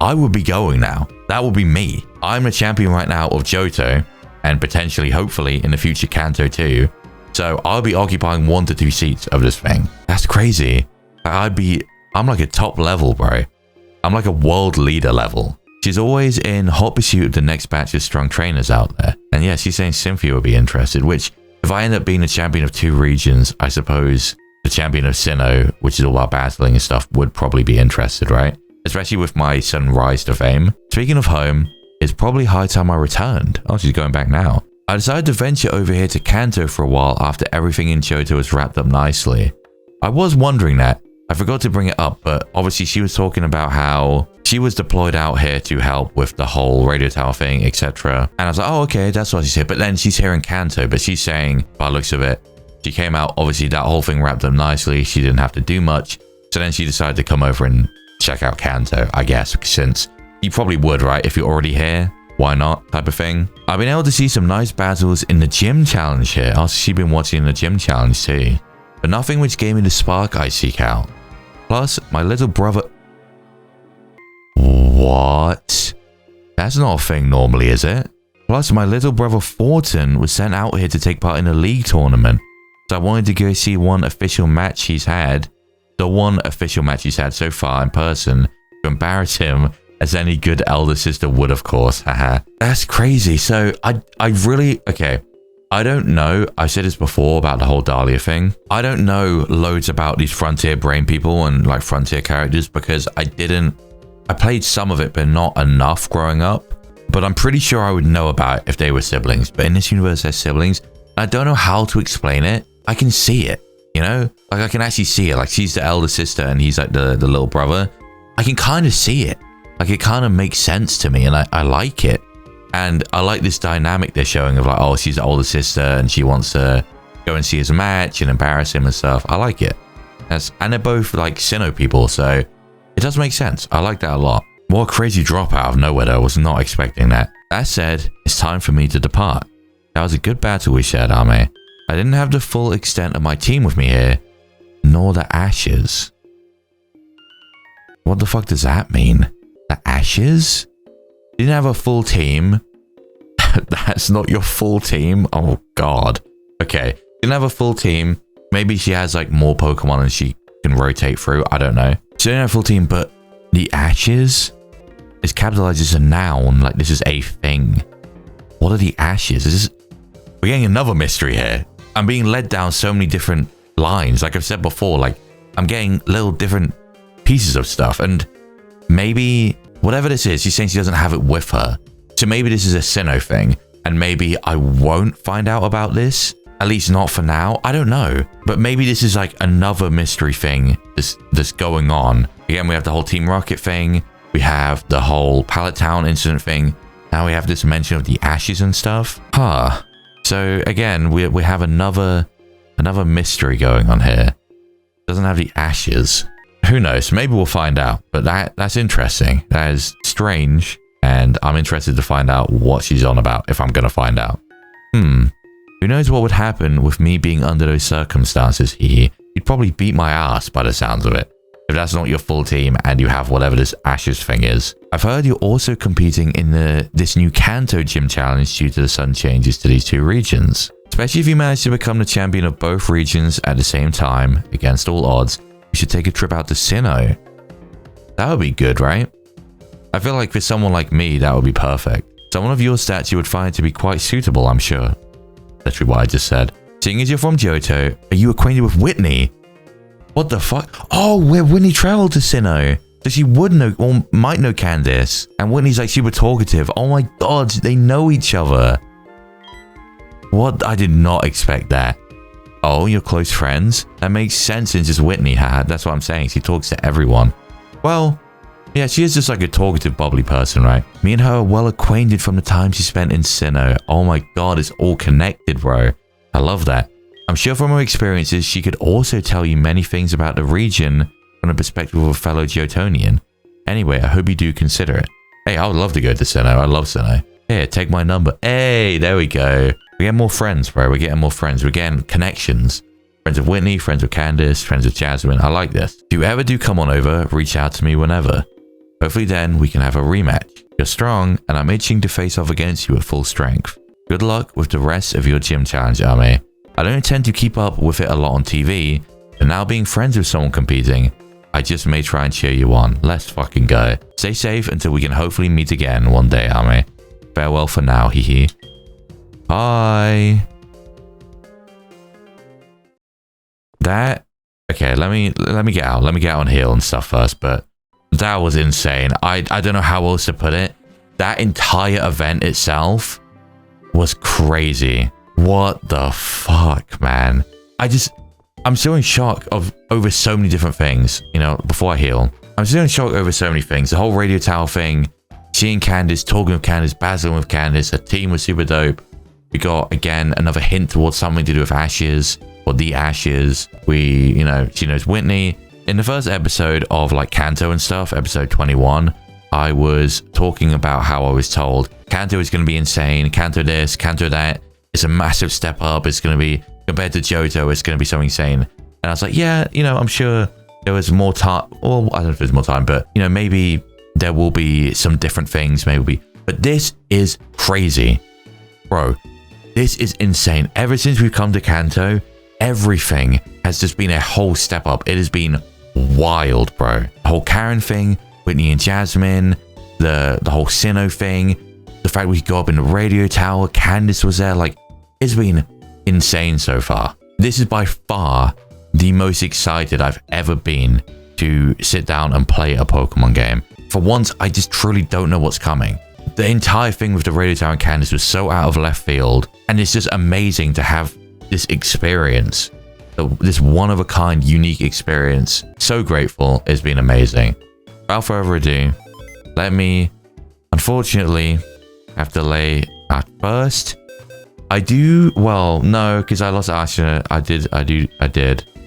A: I would be going now. That would be me. I'm a champion right now of Johto, and potentially, hopefully, in the future, Kanto too. So I'll be occupying 1 to 2 seats of this thing. That's crazy. I'm like a top level, bro. I'm like a world leader level. She's always in hot pursuit of the next batch of strong trainers out there. And yeah, she's saying Cynthia would be interested, which if I end up being a champion of 2 regions, I suppose the champion of Sinnoh, which is all about battling and stuff, would probably be interested, right? Especially with my sudden rise to fame. Speaking of home, it's probably high time I returned. Oh, she's going back now. I decided to venture over here to Kanto for a while after everything in Johto was wrapped up nicely. I was wondering that. I forgot to bring it up, but obviously she was talking about how she was deployed out here to help with the whole radio tower thing, etc. And I was like, oh, okay, that's why she's here. But then she's here in Kanto, but she's saying, by the looks of it, she came out, obviously that whole thing wrapped up nicely. She didn't have to do much. So then she decided to come over and check out Kanto, I guess, since you probably would, right? If you're already here, why not, type of thing. I've been able to see some nice battles in the gym challenge here. Also, she's been watching the gym challenge too. But nothing which gave me the spark I seek out. Plus, my little brother... What? That's not a thing normally, is it? Plus, my little brother Fortin was sent out here to take part in a league tournament. So I wanted to go see one official match he's had. The one official match he's had so far in person to embarrass him as any good elder sister would, of course. Haha. That's crazy. So I really... Okay. I don't know. I said this before about the whole Dahlia thing. I don't know loads about these Frontier brain people and like Frontier characters because I played some of it, but not enough growing up. But I'm pretty sure I would know about it if they were siblings. But in this universe, they're siblings. I don't know how to explain it. I can see it, you know? Like I can actually see it. Like she's the elder sister and he's like the little brother. I can kind of see it. Like it kind of makes sense to me and I like it. And I like this dynamic they're showing of like, oh, she's the older sister and she wants to go and see his match and embarrass him and stuff. I like it. And they're both like Sinnoh people, so it does make sense. I like that a lot. What a crazy drop out of nowhere though. I was not expecting that. That said, it's time for me to depart. That was a good battle we shared, Ame. I didn't have the full extent of my team with me here, nor the ashes. What the fuck does that mean? The ashes? Didn't have a full team. That's not your full team. Oh god. Okay. Didn't have a full team. Maybe she has like more Pokemon and she can rotate through. I don't know. She didn't have a full team, but the ashes is capitalized as a noun. Like this is a thing. What are the ashes? Is this... We're getting another mystery here. I'm being led down so many different lines. Like I've said before, like I'm getting little different pieces of stuff. And maybe whatever this is, she's saying she doesn't have it with her. So maybe this is a Sinnoh thing. And maybe I won't find out about this. At least not for now. I don't know. But maybe this is like another mystery thing that's going on. Again, we have the whole Team Rocket thing. We have the whole Pallet Town incident thing. Now we have this mention of the ashes and stuff. Huh. So again, we have another mystery going on here. Doesn't have the ashes. Who knows? Maybe we'll find out. But that's interesting. That is strange. And I'm interested to find out what she's on about if I'm going to find out. Who knows what would happen with me being under those circumstances? You'd probably beat my ass by the sounds of it. If that's not your full team and you have whatever this ashes thing is. I've heard you're also competing in this new Kanto gym challenge due to the sudden changes to these two regions. Especially if you manage to become the champion of both regions at the same time, against all odds, you should take a trip out to Sinnoh. That would be good, right? I feel like for someone like me, that would be perfect. Someone of your stats you would find to be quite suitable, I'm sure. Literally what I just said. Seeing as you're from Johto, are you acquainted with Whitney? What the fuck? Oh, where Whitney traveled to Sinnoh. So she would know, or might know Candice. And Whitney's like super talkative. Oh my god, they know each other. What? I did not expect that. Oh, you're close friends? That makes sense since it's Whitney. Haha, that's what I'm saying. She talks to everyone. Well, Yeah, she is just like a talkative, bubbly person, right? Me and her are well acquainted from the time she spent in Sinnoh. Oh my god, it's all connected, bro. I love that. I'm sure from her experiences, she could also tell you many things about the region from the perspective of a fellow Geotonian. Anyway, I hope you do consider it. Hey, I would love to go to Sinnoh. I love Sinnoh. Here, take my number. Hey, there we go. We're getting more friends, bro. We're getting more friends. We're getting connections. Friends with Whitney, friends with Candice, friends with Jasmine. I like this. If you ever do come on over, reach out to me whenever. Hopefully then we can have a rematch. You're strong, and I'm itching to face off against you at full strength. Good luck with the rest of your gym challenge, Army. I don't intend to keep up with it a lot on TV, but now being friends with someone competing, I just may try and cheer you on. Let's fucking go. Stay safe until we can hopefully meet again one day, Army. Farewell for now, hee. Bye. That... Okay, let me get out. Let me get out on heal and stuff first, but that was insane. I don't know how else to put it. That entire event itself was crazy. What the fuck, man? I'm still in shock over so many different things, you know, before I heal. I'm still in shock over so many things. The whole radio tower thing, seeing Candice, talking with Candice, battling with Candice, her team was super dope. We got, again, another hint towards something to do with Ashes, or the Ashes. You know, she knows Whitney. In the first episode of, like, Kanto and stuff, episode 21, I was talking about how I was told Kanto is going to be insane, Kanto this, Kanto that. It's a massive step up. It's going to be, compared to Johto, it's going to be something insane. And I was like, yeah, you know, I'm sure there was more time. Well, I don't know if there's more time, but, you know, maybe there will be some different things, maybe. But this is crazy. Bro, this is insane. Ever since we've come to Kanto, everything has just been a whole step up. It has been wild, bro. The whole Karen thing, Whitney and Jasmine, the whole Sinnoh thing, the fact we could go up in the radio tower, Candice was there, like, it's been insane so far. This is by far the most excited I've ever been to sit down and play a Pokemon game. For once, I just truly don't know what's coming. The entire thing with the radio tower and Candice was so out of left field, and it's just amazing to have this experience, this one-of-a-kind, unique experience. So grateful. It's been amazing. Without further ado, let me, unfortunately, have to lay at first. I do, well, no, because I lost Ashina. I did.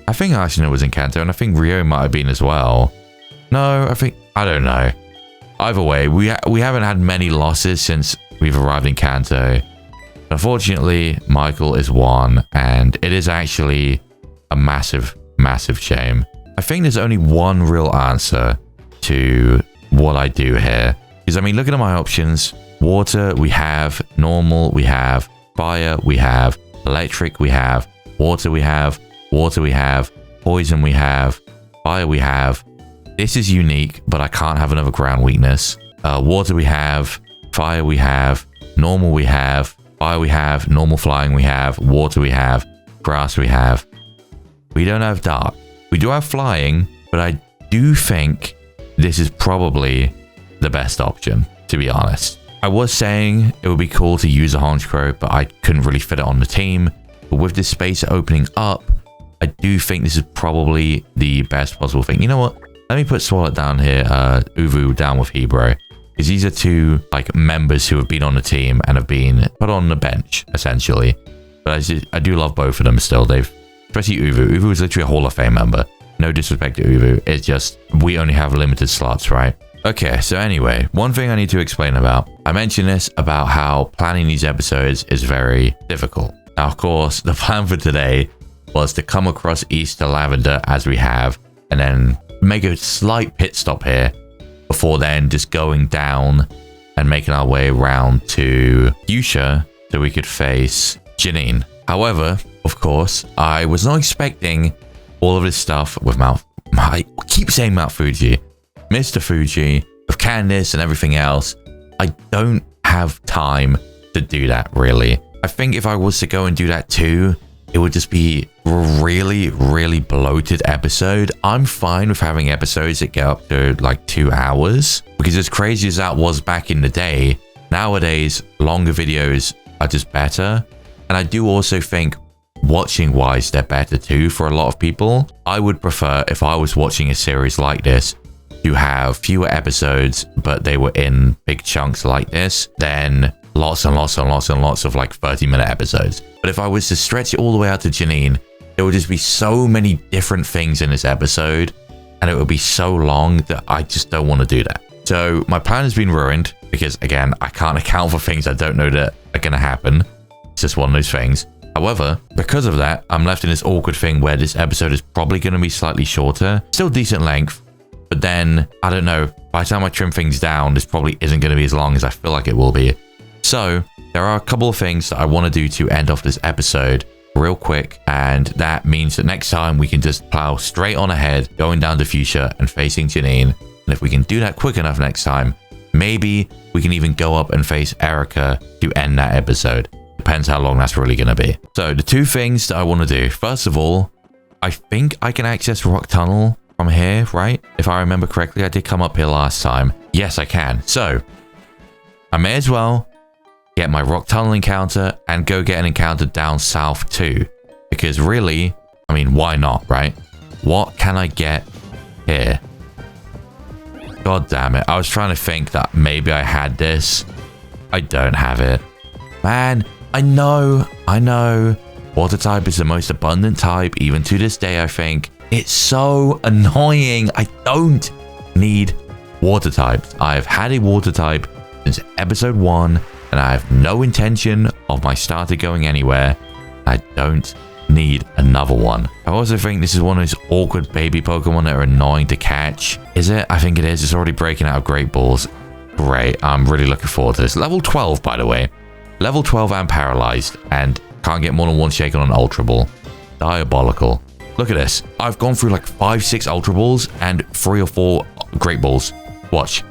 A: I think Ashina was in Kanto, and I think Rio might have been as well. No, I don't know. Either way, we haven't had many losses since we've arrived in Kanto. Unfortunately, Michael is one, and it is actually a massive, massive shame. I think there's only one real answer to what I do here. Because, I mean, looking at my options, water, we have, normal, we have, fire, we have, electric, we have, water, we have, poison, we have, fire, we have. This is unique, but I can't have another ground weakness. Water, we have, fire, we have, normal, we have, fire, we have, normal flying, we have, water, we have, grass, we have. We don't have dark. We do have flying, but I do think this is probably the best option, to be honest. I was saying it would be cool to use a Honchkrow, but I couldn't really fit it on the team. But with this space opening up, I do think this is probably the best possible thing. You know what? Let me put Swalot down here, Uvu down with Hebro. Because these are two, like, members who have been on the team and have been put on the bench, essentially. But I do love both of them still. Especially Uvu. Uvu is literally a Hall of Fame member. No disrespect to Uvu. It's just, we only have limited slots, right? Okay, so anyway, one thing I need to explain about. I mentioned this about how planning these episodes is very difficult. Now, of course, the plan for today was to come across east to Lavender as we have, and then make a slight pit stop here before then just going down and making our way around to Fuchsia so we could face Janine. However, of course, I was not expecting all of this stuff with I keep saying Mount Fuji. Mr. Fuji, with Candice and everything else. I don't have time to do that, really. I think if I was to go and do that too, it would just be a really, really bloated episode. I'm fine with having episodes that get up to like 2 hours, because as crazy as that was back in the day, nowadays, longer videos are just better. And I do also think watching wise, they're better too for a lot of people. I would prefer, if I was watching a series like this, to have fewer episodes, but they were in big chunks like this, then lots and lots and lots and lots of like 30-minute episodes. But if I was to stretch it all the way out to Janine, there would just be so many different things in this episode, and it would be so long that I just don't want to do that. So my plan has been ruined because, again, I can't account for things I don't know that are going to happen. It's just one of those things. However, because of that, I'm left in this awkward thing where this episode is probably going to be slightly shorter, still decent length, but then, I don't know, by the time I trim things down, this probably isn't going to be as long as I feel like it will be. So, there are a couple of things that I want to do to end off this episode real quick, and that means that next time we can just plow straight on ahead, going down to Fuchsia and facing Janine. And if we can do that quick enough next time, maybe we can even go up and face Erica to end that episode. Depends how long that's really going to be. So the two things that I want to do, first of all, I think I can access Rock Tunnel from here, right? If I remember correctly, I did come up here last time. Yes, I can. So I may as well get my Rock Tunnel encounter and go get an encounter down south too. Because really, I mean, why not, right? What can I get here? God damn it. I was trying to think that maybe I had this. I don't have it. Man, I know. Water type is the most abundant type, even to this day, I think. It's so annoying. I don't need water types. I have had a water type since episode 1, and I have no intention of my starter going anywhere. I don't need another one. I also think this is one of those awkward baby Pokemon that are annoying to catch. Is it? I think it is. It's already breaking out of Great Balls. Great. I'm really looking forward to this. Level 12, by the way. Level 12 and paralyzed, and can't get more than one shake on an Ultra Ball. Diabolical. Look at this. I've gone through like 5-6 Ultra Balls and 3 or 4 Great Balls. Watch.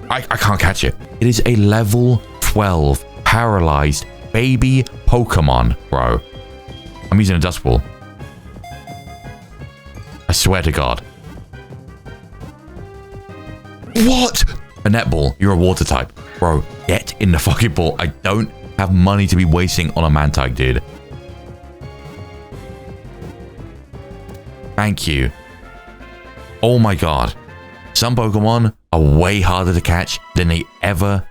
A: I can't catch it. It is a level 12 paralyzed baby Pokemon, bro. I'm using a Dust Ball. I swear to God. What? A netball. You're a water type. Bro, get in the fucking ball. I don't have money to be wasting on a Mantike, dude. Thank you. Oh my God. Some Pokemon are way harder to catch than they ever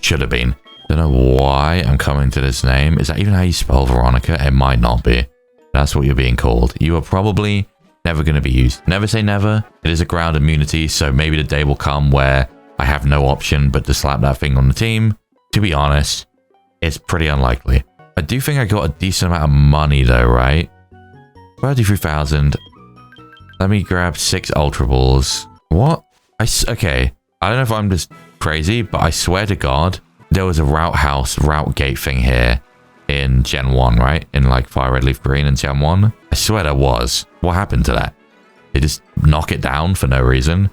A: should have been. Don't know why I'm coming to this name. Is that even how you spell Veronica? It might not be. That's what you're being called. You are probably never going to be used. Never say never. It is a ground immunity, so maybe the day will come where I have no option but to slap that thing on the team. To be honest, it's pretty unlikely. I do think I got a decent amount of money though, right? 33,000. Let me grab 6 Ultra Balls. What? Okay. I don't know if I'm just crazy, but I swear to God, there was a route gate thing here in Gen 1, right? In like Fire Red Leaf Green in Gen 1. I swear there was. What happened to that? They just knock it down for no reason?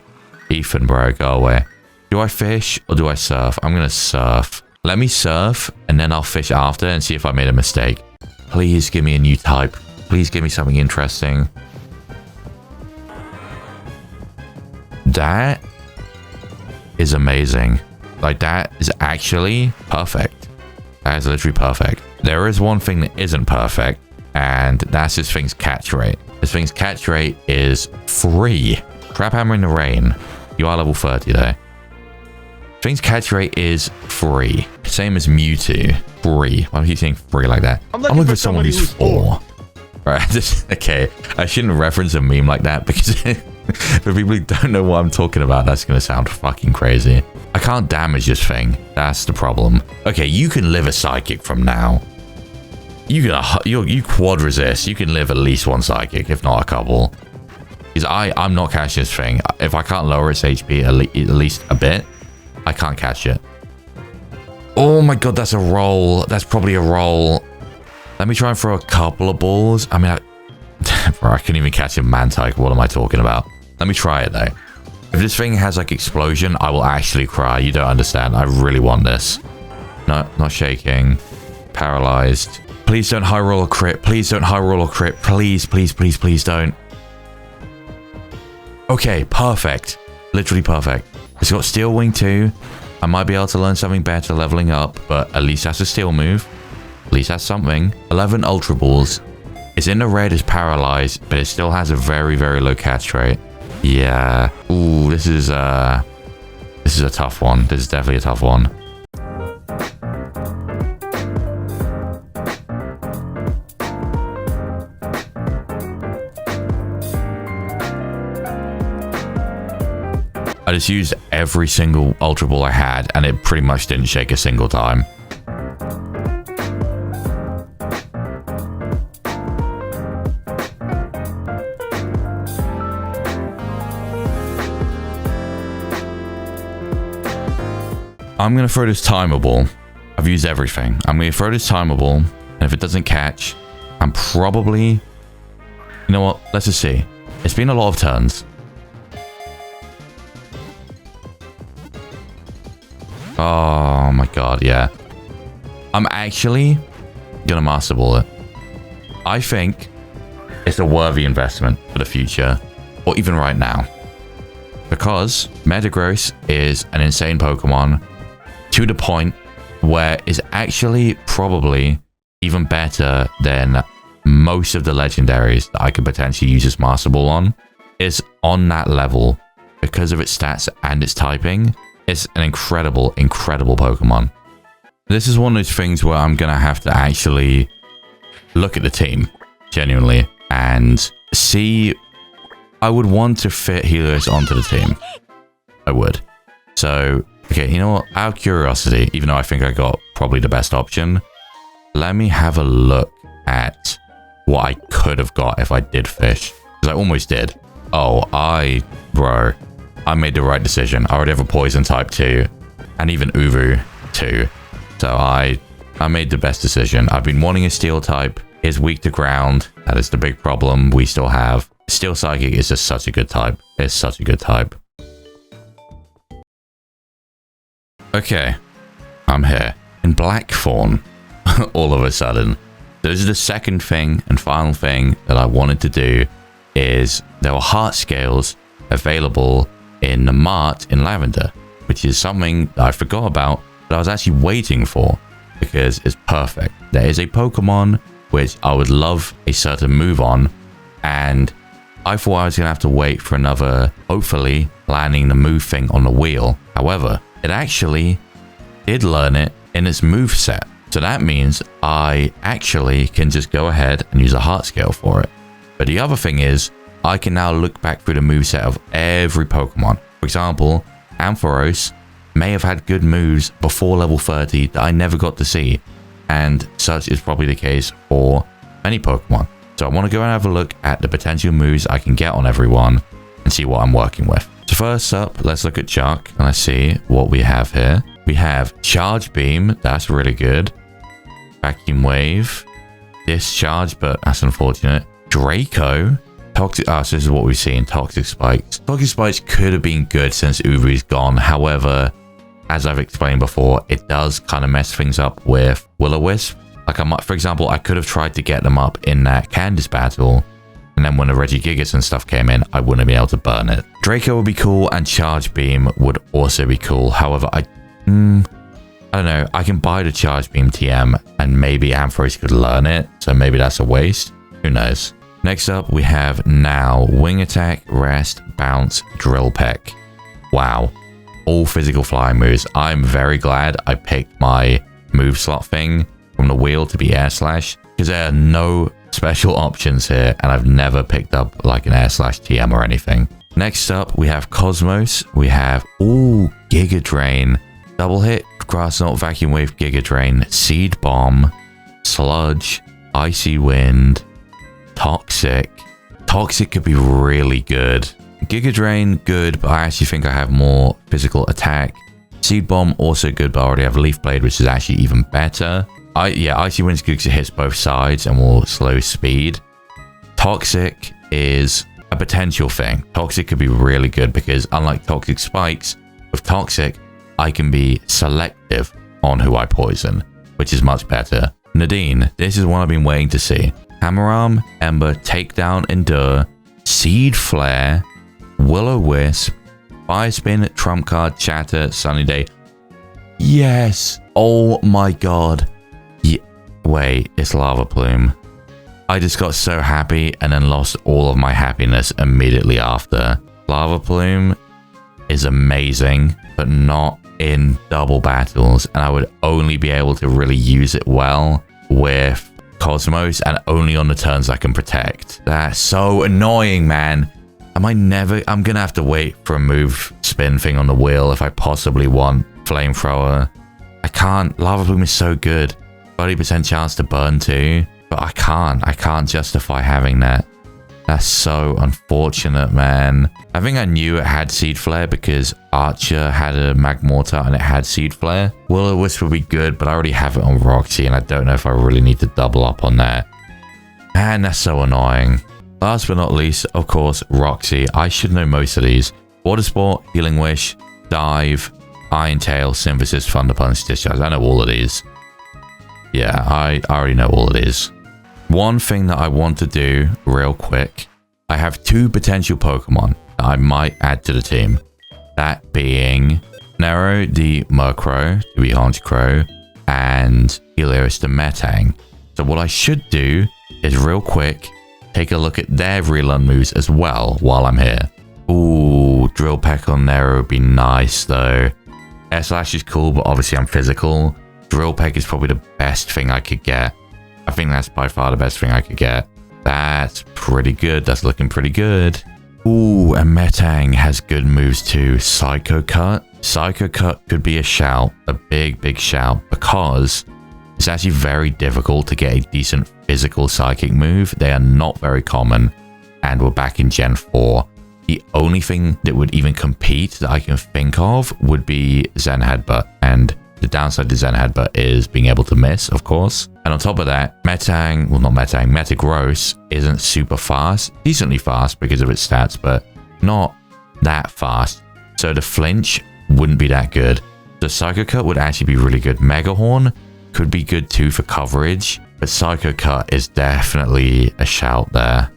A: Ethan, bro, go away. Do I fish or do I surf? I'm gonna surf. Let me surf and then I'll fish after and see if I made a mistake. Please give me a new type. Please give me something interesting. That is amazing. Like, that is actually perfect. That is literally perfect. There is one thing that isn't perfect, and that's this thing's catch rate. This thing's catch rate is 3. Crab Hammer in the Rain. You are level 30 though. Thing's catch rate is 3. Same as Mewtwo. 3. Why am I saying 3 like that? I'm looking for someone who's 4. Alright, okay. I shouldn't reference a meme like that because for people who don't know what I'm talking about, that's going to sound fucking crazy. I can't damage this thing. That's the problem. Okay, you can live a Psychic from now. You quad resist. You can live at least 1 Psychic, if not a couple. Because I'm not catching this thing. If I can't lower its HP at least a bit, I can't catch it. Oh my God, that's a roll. That's probably a roll. Let me try and throw a couple of balls. I mean, bro, I couldn't even catch a Mantike. What am I talking about? Let me try it though. If this thing has like explosion, I will actually cry. You don't understand. I really want this. No, not shaking. Paralyzed. Please don't high roll or crit. Please don't high roll or crit. Please, please, please, please don't. Okay, perfect. Literally perfect. It's got Steel Wing too. I might be able to learn something better leveling up, but at least that's a steel move. At least that's something. 11 Ultra Balls. It's in the red, it's paralyzed, but it still has a very, very low catch rate. Yeah. Ooh, this is a tough one. This is definitely a tough one. I just used every single Ultra Ball I had, and it pretty much didn't shake a single time. I'm going to throw this timer ball. I've used everything. I'm going to throw this timer ball, and if it doesn't catch, I'm probably... You know what? Let's just see. It's been a lot of turns. Oh my god, yeah. I'm actually gonna Master Ball it. I think it's a worthy investment for the future, or even right now. Because Metagross is an insane Pokemon to the point where it's actually probably even better than most of the legendaries that I could potentially use this Master Ball on. It's on that level because of its stats and its typing. It's an incredible, incredible Pokemon. This is one of those things where I'm going to have to actually look at the team, genuinely, and see... I would want to fit Helios onto the team. I would. So, okay, you know what? Out of curiosity, even though I think I got probably the best option, let me have a look at what I could have got if I did fish. Because I almost did. Oh, bro... I made the right decision. I already have a poison type 2 and even Uvu 2. So I made the best decision. I've been wanting a steel type. It's weak to ground. That is the big problem we still have. Steel Psychic is just such a good type. It's such a good type. Okay. I'm here. In Blackthorn. All of a sudden. This is the second thing and final thing that I wanted to do is there were heart scales available in the mart in Lavender, which is something that I forgot about, but I was actually waiting for because it's perfect. There is a Pokemon which I would love a certain move on, and I thought I was going to have to wait for another, hopefully, landing the move thing on the wheel. However, it actually did learn it in its move set. So that means I actually can just go ahead and use a heart scale for it. But the other thing is, I can now look back through the moveset of every Pokemon. For example, Ampharos may have had good moves before level 30 that I never got to see, and such is probably the case for many Pokemon. So I want to go and have a look at the potential moves I can get on everyone and see what I'm working with. So first up, let's look at Chuck and let's see what we have here. We have Charge Beam, that's really good. Vacuum Wave, Discharge, but that's unfortunate. Draco, Toxic, so this is what we've seen, Toxic Spikes. Toxic Spikes could have been good since Uvu's gone. However, as I've explained before, it does kind of mess things up with Will-O-Wisp. Like, for example, I could have tried to get them up in that Candice battle, and then when the Regigigas and stuff came in, I wouldn't have been able to burn it. Draco would be cool, and Charge Beam would also be cool. However, I don't know, I can buy the Charge Beam TM, and maybe Ampharos could learn it, so maybe that's a waste. Who knows? Next up, we have now Wing Attack, Rest, Bounce, Drill Peck. Wow. All physical flying moves. I'm very glad I picked my move slot thing from the wheel to be Air Slash, because there are no special options here, and I've never picked up like an Air Slash TM or anything. Next up, we have Cosmos. We have, Giga Drain. Double hit, Grass Knot, Vacuum Wave, Giga Drain, Seed Bomb, Sludge, Icy Wind, Toxic. Toxic could be really good. Giga Drain, good, but I actually think I have more physical attack. Seed Bomb, also good, but I already have Leaf Blade, which is actually even better. Icy Wind's good because it hits both sides and will slow speed. Toxic is a potential thing. Toxic could be really good because unlike Toxic Spikes, with Toxic, I can be selective on who I poison, which is much better. Nadine, this is one I've been waiting to see. Hammer Arm, Ember, Takedown, Endure, Seed Flare, Will-O-Wisp, Fire Spin, Trump Card, Chatter, Sunny Day. Yes! Oh my god. Wait, it's Lava Plume. I just got so happy and then lost all of my happiness immediately after. Lava Plume is amazing, but not in double battles, and I would only be able to really use it well with Cosmos and only on the turns I can protect. That's so annoying, man. I'm gonna have to wait for a move spin thing on the wheel if I possibly want Flamethrower. I can't. Lava Plume is so good. 30% chance to burn too, but I can't justify having that. That's so unfortunate, man. I think I knew it had Seed Flare because Archer had a Magmortar and it had Seed Flare. Will-O-Wisp would be good, but I already have it on Roxy and I don't know if I really need to double up on that. Man, that's so annoying. Last but not least, of course, Roxy. I should know most of these. Water Sport, Healing Wish, Dive, Iron Tail, Synthesis, Thunder Punch, Discharge. I know all of these. Yeah, I already know all of these. One thing that I want to do real quick, I have 2 potential Pokemon that I might add to the team. That being Nero the Murkrow to be Honchkrow and Helios the Metang. So what I should do is real quick take a look at their relearn moves as well while I'm here. Ooh, Drill Peck on Nero would be nice though. Air Slash is cool, but obviously I'm physical. Drill Peck is probably the best thing I could get. I think that's by far the best thing I could get. That's pretty good. That's looking pretty good. Ooh, and Metang has good moves too. Psycho Cut. Psycho Cut could be a shout. A big shout. Because it's actually very difficult to get a decent physical psychic move. They are not very common. And we're back in Gen 4. The only thing that would even compete that I can think of would be Zen Headbutt. And the downside to Zen Headbutt is being able to miss, of course. And on top of that, Metagross isn't super fast. Decently fast because of its stats, but not that fast. So the flinch wouldn't be that good. The Psycho Cut would actually be really good. Mega Horn could be good too for coverage, but Psycho Cut is definitely a shout there.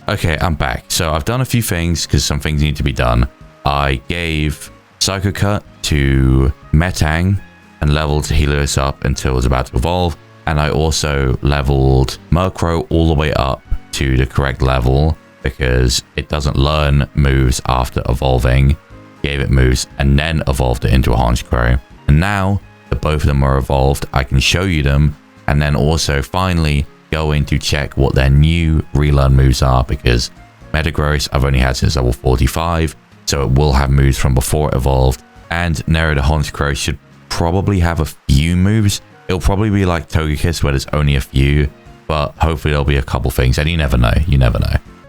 A: Okay, I'm back. So I've done a few things because some things need to be done. I gave Psycho Cut to Metang and leveled Helios up until it was about to evolve. And I also leveled Murkrow all the way up to the correct level because it doesn't learn moves after evolving. Gave it moves and then evolved it into a Honchkrow. And now that both of them are evolved, I can show you them and then also finally go in to check what their new relearn moves are because Metagross I've only had since level 45, so it will have moves from before it evolved. And Nero the Honchkrow should probably have a few moves. It'll probably be like Togekiss where there's only a few, but hopefully there'll be a couple things, and you never know.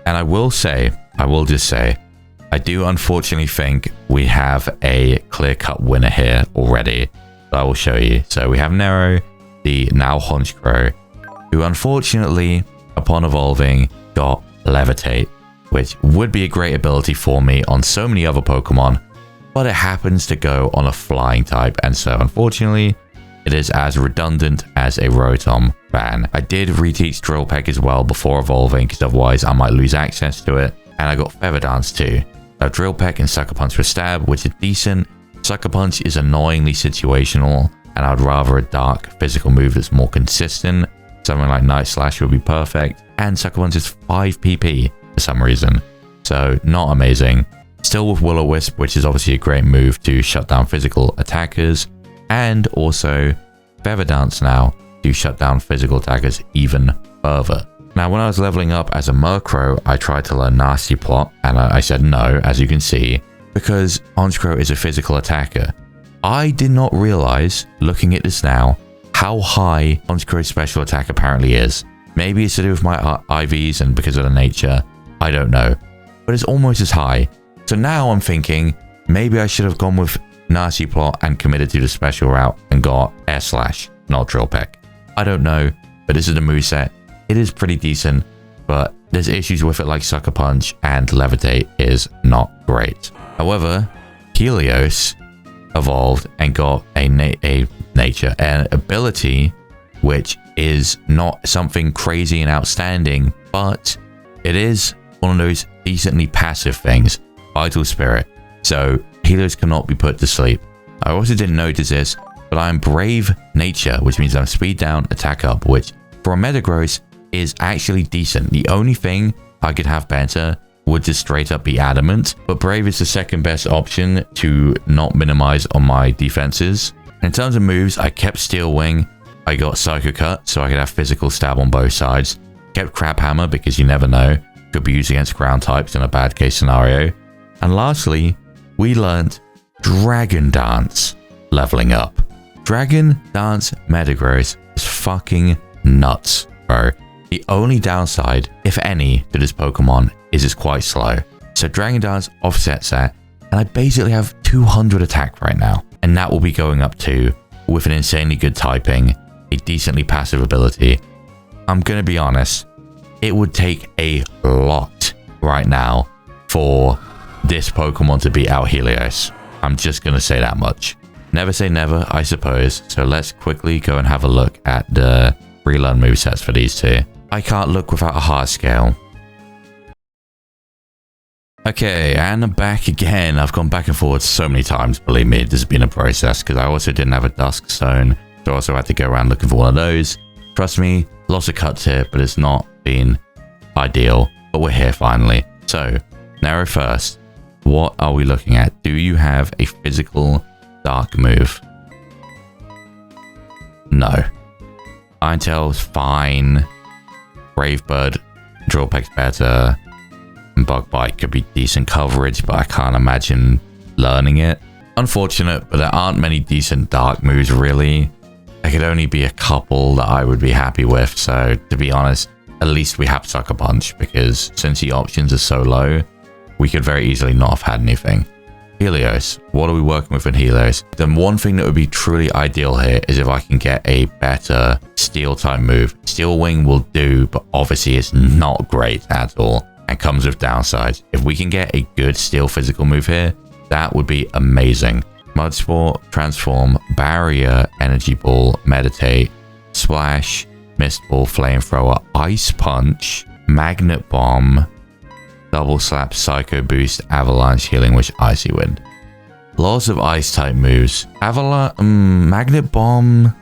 A: And I will just say, I do unfortunately think we have a clear-cut winner here already, but I will show you. So we have Nero, the now Honchkrow, who unfortunately, upon evolving, got Levitate, which would be a great ability for me on so many other Pokemon, but it happens to go on a flying type, and so unfortunately it is as redundant as a Rotom ban. I did reteach Drill Peck as well before evolving because otherwise I might lose access to it, and I got Feather Dance too. Drill Peck and Sucker Punch for Stab, which are decent. Sucker Punch is annoyingly situational, and I'd rather a dark physical move that's more consistent. Something like Night Slash would be perfect, and Sucker Punch is 5 PP for some reason, so not amazing. Still with Will-O-Wisp, which is obviously a great move to shut down physical attackers, and also Feather Dance now to shut down physical attackers even further. Now, when I was leveling up as a Murkrow, I tried to learn Nasty Plot, and I said no, as you can see, because Honchkrow is a physical attacker. I did not realize, looking at this now, how high Honchkrow's special attack apparently is. Maybe it's to do with my IVs and because of the nature, I don't know, but it's almost as high. So now I'm thinking, maybe I should have gone with Nasty Plot and committed to the special route and got Air Slash, not Drill Peck. I don't know, but this is the moveset. It is pretty decent, but there's issues with it like Sucker Punch, and Levitate is not great. However, Helios evolved and got an ability which is not something crazy and outstanding, but it is one of those decently passive things. Vital Spirit. So Helios cannot be put to sleep. I also didn't notice this, but I'm Brave Nature, which means I'm speed down, attack up, which for a Metagross is actually decent. The only thing I could have better would just straight up be Adamant, but Brave is the second best option to not minimize on my defenses. In terms of moves, I kept Steel Wing, I got Psycho Cut so I could have physical stab on both sides, kept Crab Hammer because you never know, could be used against ground types in a bad case scenario, and lastly, we learned Dragon Dance leveling up. Dragon Dance Metagross is fucking nuts, bro. The only downside, if any, to this Pokemon is it's quite slow. So Dragon Dance offsets that, and I basically have 200 attack right now. And that will be going up to, with an insanely good typing, a decently passive ability. I'm going to be honest, it would take a lot right now for this Pokemon to beat out Helios. I'm just going to say that much. Never say never, I suppose. So let's quickly go and have a look at the relearn movesets for these two. I can't look without a heart scale. Okay, and I'm back again. I've gone back and forward so many times, believe me, this has been a process because I also didn't have a Dusk Stone, so I also had to go around looking for one of those. Trust me, lots of cuts here, but it's not been ideal, but we're here finally. So, narrow first, what are we looking at? Do you have a physical dark move? No. Iron Tail's fine. Brave Bird, Drill Peck's better. And Bug Bite could be decent coverage, but I can't imagine learning it. Unfortunate, but there aren't many decent dark moves really. There could only be a couple that I would be happy with, so to be honest, at least we have Sucker Punch, because since the options are so low, we could very easily not have had anything. Helios, what are we working with in Helios? The one thing that would be truly ideal here is if I can get a better Steel type move. Steel Wing will do, but obviously it's not great at all and comes with downsides. If we can get a good Steel physical move here, that would be amazing. Mud Sport, Transform, Barrier, Energy Ball, Meditate, Splash, Mist Ball, Flamethrower, Ice Punch, Magnet Bomb, Double Slap, Psycho Boost, Avalanche, Healing Wish, Icy Wind. Lots of ice type moves. Magnet Bomb.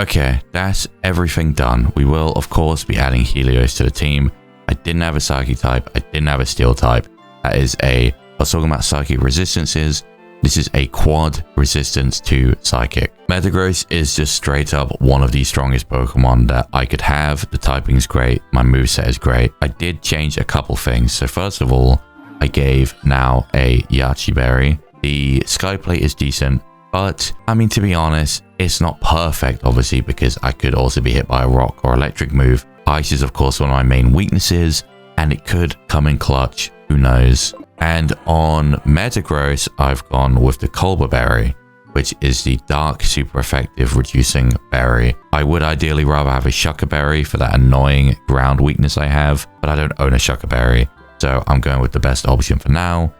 A: Okay, that's everything done. We will, of course, be adding Helios to the team. I didn't have a Psychic type. I didn't have a Steel type. That is I was talking about Psychic resistances. This is a quad resistance to Psychic. Metagross is just straight up one of the strongest Pokemon that I could have. The typing is great. My moveset is great. I did change a couple things. So first of all, I gave now a Yachi Berry. The Sky Plate is decent, but I mean, to be honest, it's not perfect, obviously, because I could also be hit by a rock or electric move. Ice is, of course, one of my main weaknesses, and it could come in clutch. Who knows? And on Metagross, I've gone with the Colbur Berry, which is the dark, super effective reducing berry. I would ideally rather have a Shucker Berry for that annoying ground weakness I have, but I don't own a Shucker Berry, so I'm going with the best option for now.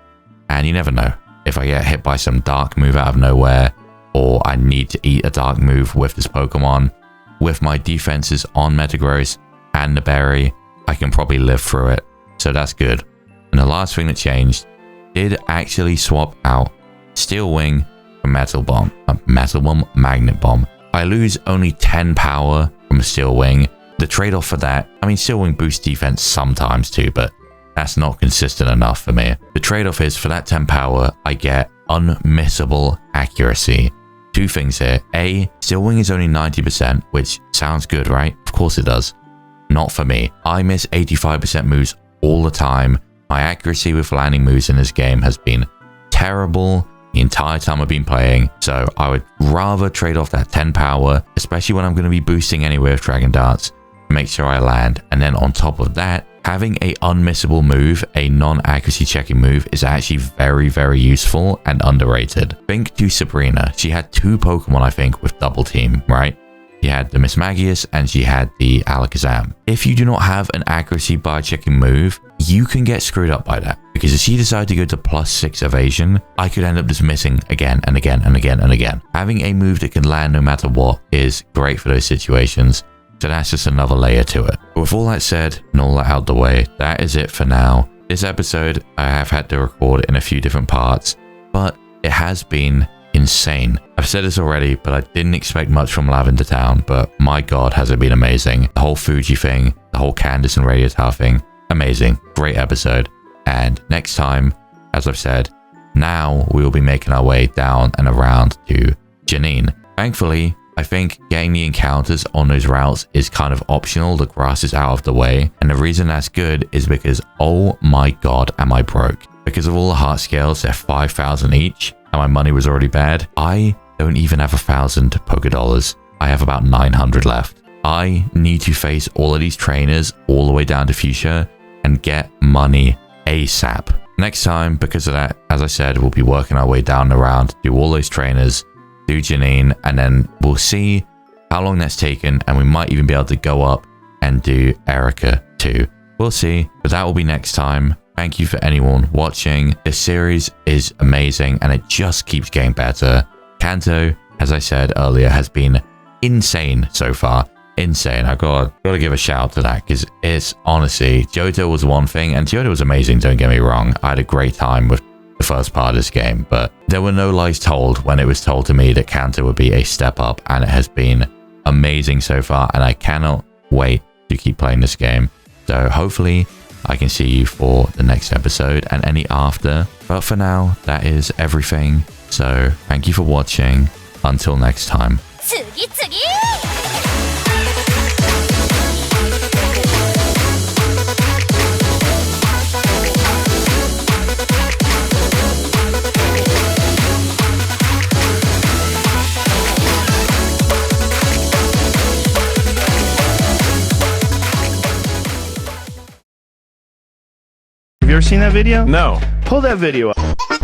A: And you never know, if I get hit by some dark move out of nowhere, or I need to eat a dark move with this Pokemon, with my defenses on Metagross and the berry, I can probably live through it, so that's good. And the last thing that changed did actually swap out Steel Wing for Magnet Bomb. I lose only 10 power from Steel Wing. The trade-off for that, I mean, Steel Wing boosts defense sometimes too, but that's not consistent enough for me. The trade-off is for that 10 power, I get unmissable accuracy. Two things here. A, Steel Wing is only 90%, which sounds good, right? Of course it does. Not for me. I miss 85% moves all the time. My accuracy with landing moves in this game has been terrible the entire time I've been playing, so I would rather trade off that 10 power, especially when I'm going to be boosting anyway with Dragon Dance, make sure I land. And then on top of that, having a unmissable move, a non-accuracy checking move, is actually very, very useful and underrated. Think to Sabrina. She had two Pokemon, I think, with double team, right? She had the Mismagius and she had the Alakazam. If you do not have an accuracy by checking move, you can get screwed up by that. Because if she decided to go to +6 evasion, I could end up just missing again and again and again and again. Having a move that can land no matter what is great for those situations. So that's just another layer to it. But with all that said and all that out the way, that is it for now. This episode I have had to record in a few different parts, but it has been insane. I've said this already, but I didn't expect much from Lavender Town, but my god, has it been amazing. The whole Fuji thing, the whole Candice and Radio Tower thing, amazing. Great episode. And next time, as I've said, now we will be making our way down and around to Janine. Thankfully, I think getting the encounters on those routes is kind of optional. The grass is out of the way. And the reason that's good is because, oh my god, am I broke. Because of all the heart scales, they're 5,000 each. And my money was already bad. I don't even have 1,000 Poké Dollars. I have about 900 left. I need to face all of these trainers all the way down to Fuchsia and get money ASAP. Next time, because of that, as I said, we'll be working our way down and around, do all those trainers, do Janine, and then we'll see how long that's taken, and we might even be able to go up and do Erica too. We'll see, but that will be next time. Thank you for anyone watching. This series is amazing, and it just keeps getting better. Kanto, as I said earlier, has been insane so far. Insane. I gotta give a shout to that, because it's honestly, Johto was one thing, and Johto was amazing, don't get me wrong. I had a great time with the first part of this game, but there were no lies told when it was told to me that Kanto would be a step up, and it has been amazing so far, and I cannot wait to keep playing this game. So hopefully I can see you for the next episode and any after, but for now, that is everything. So thank you for watching. Until next time.
B: Have you ever seen that video?
C: No.
B: Pull that video up.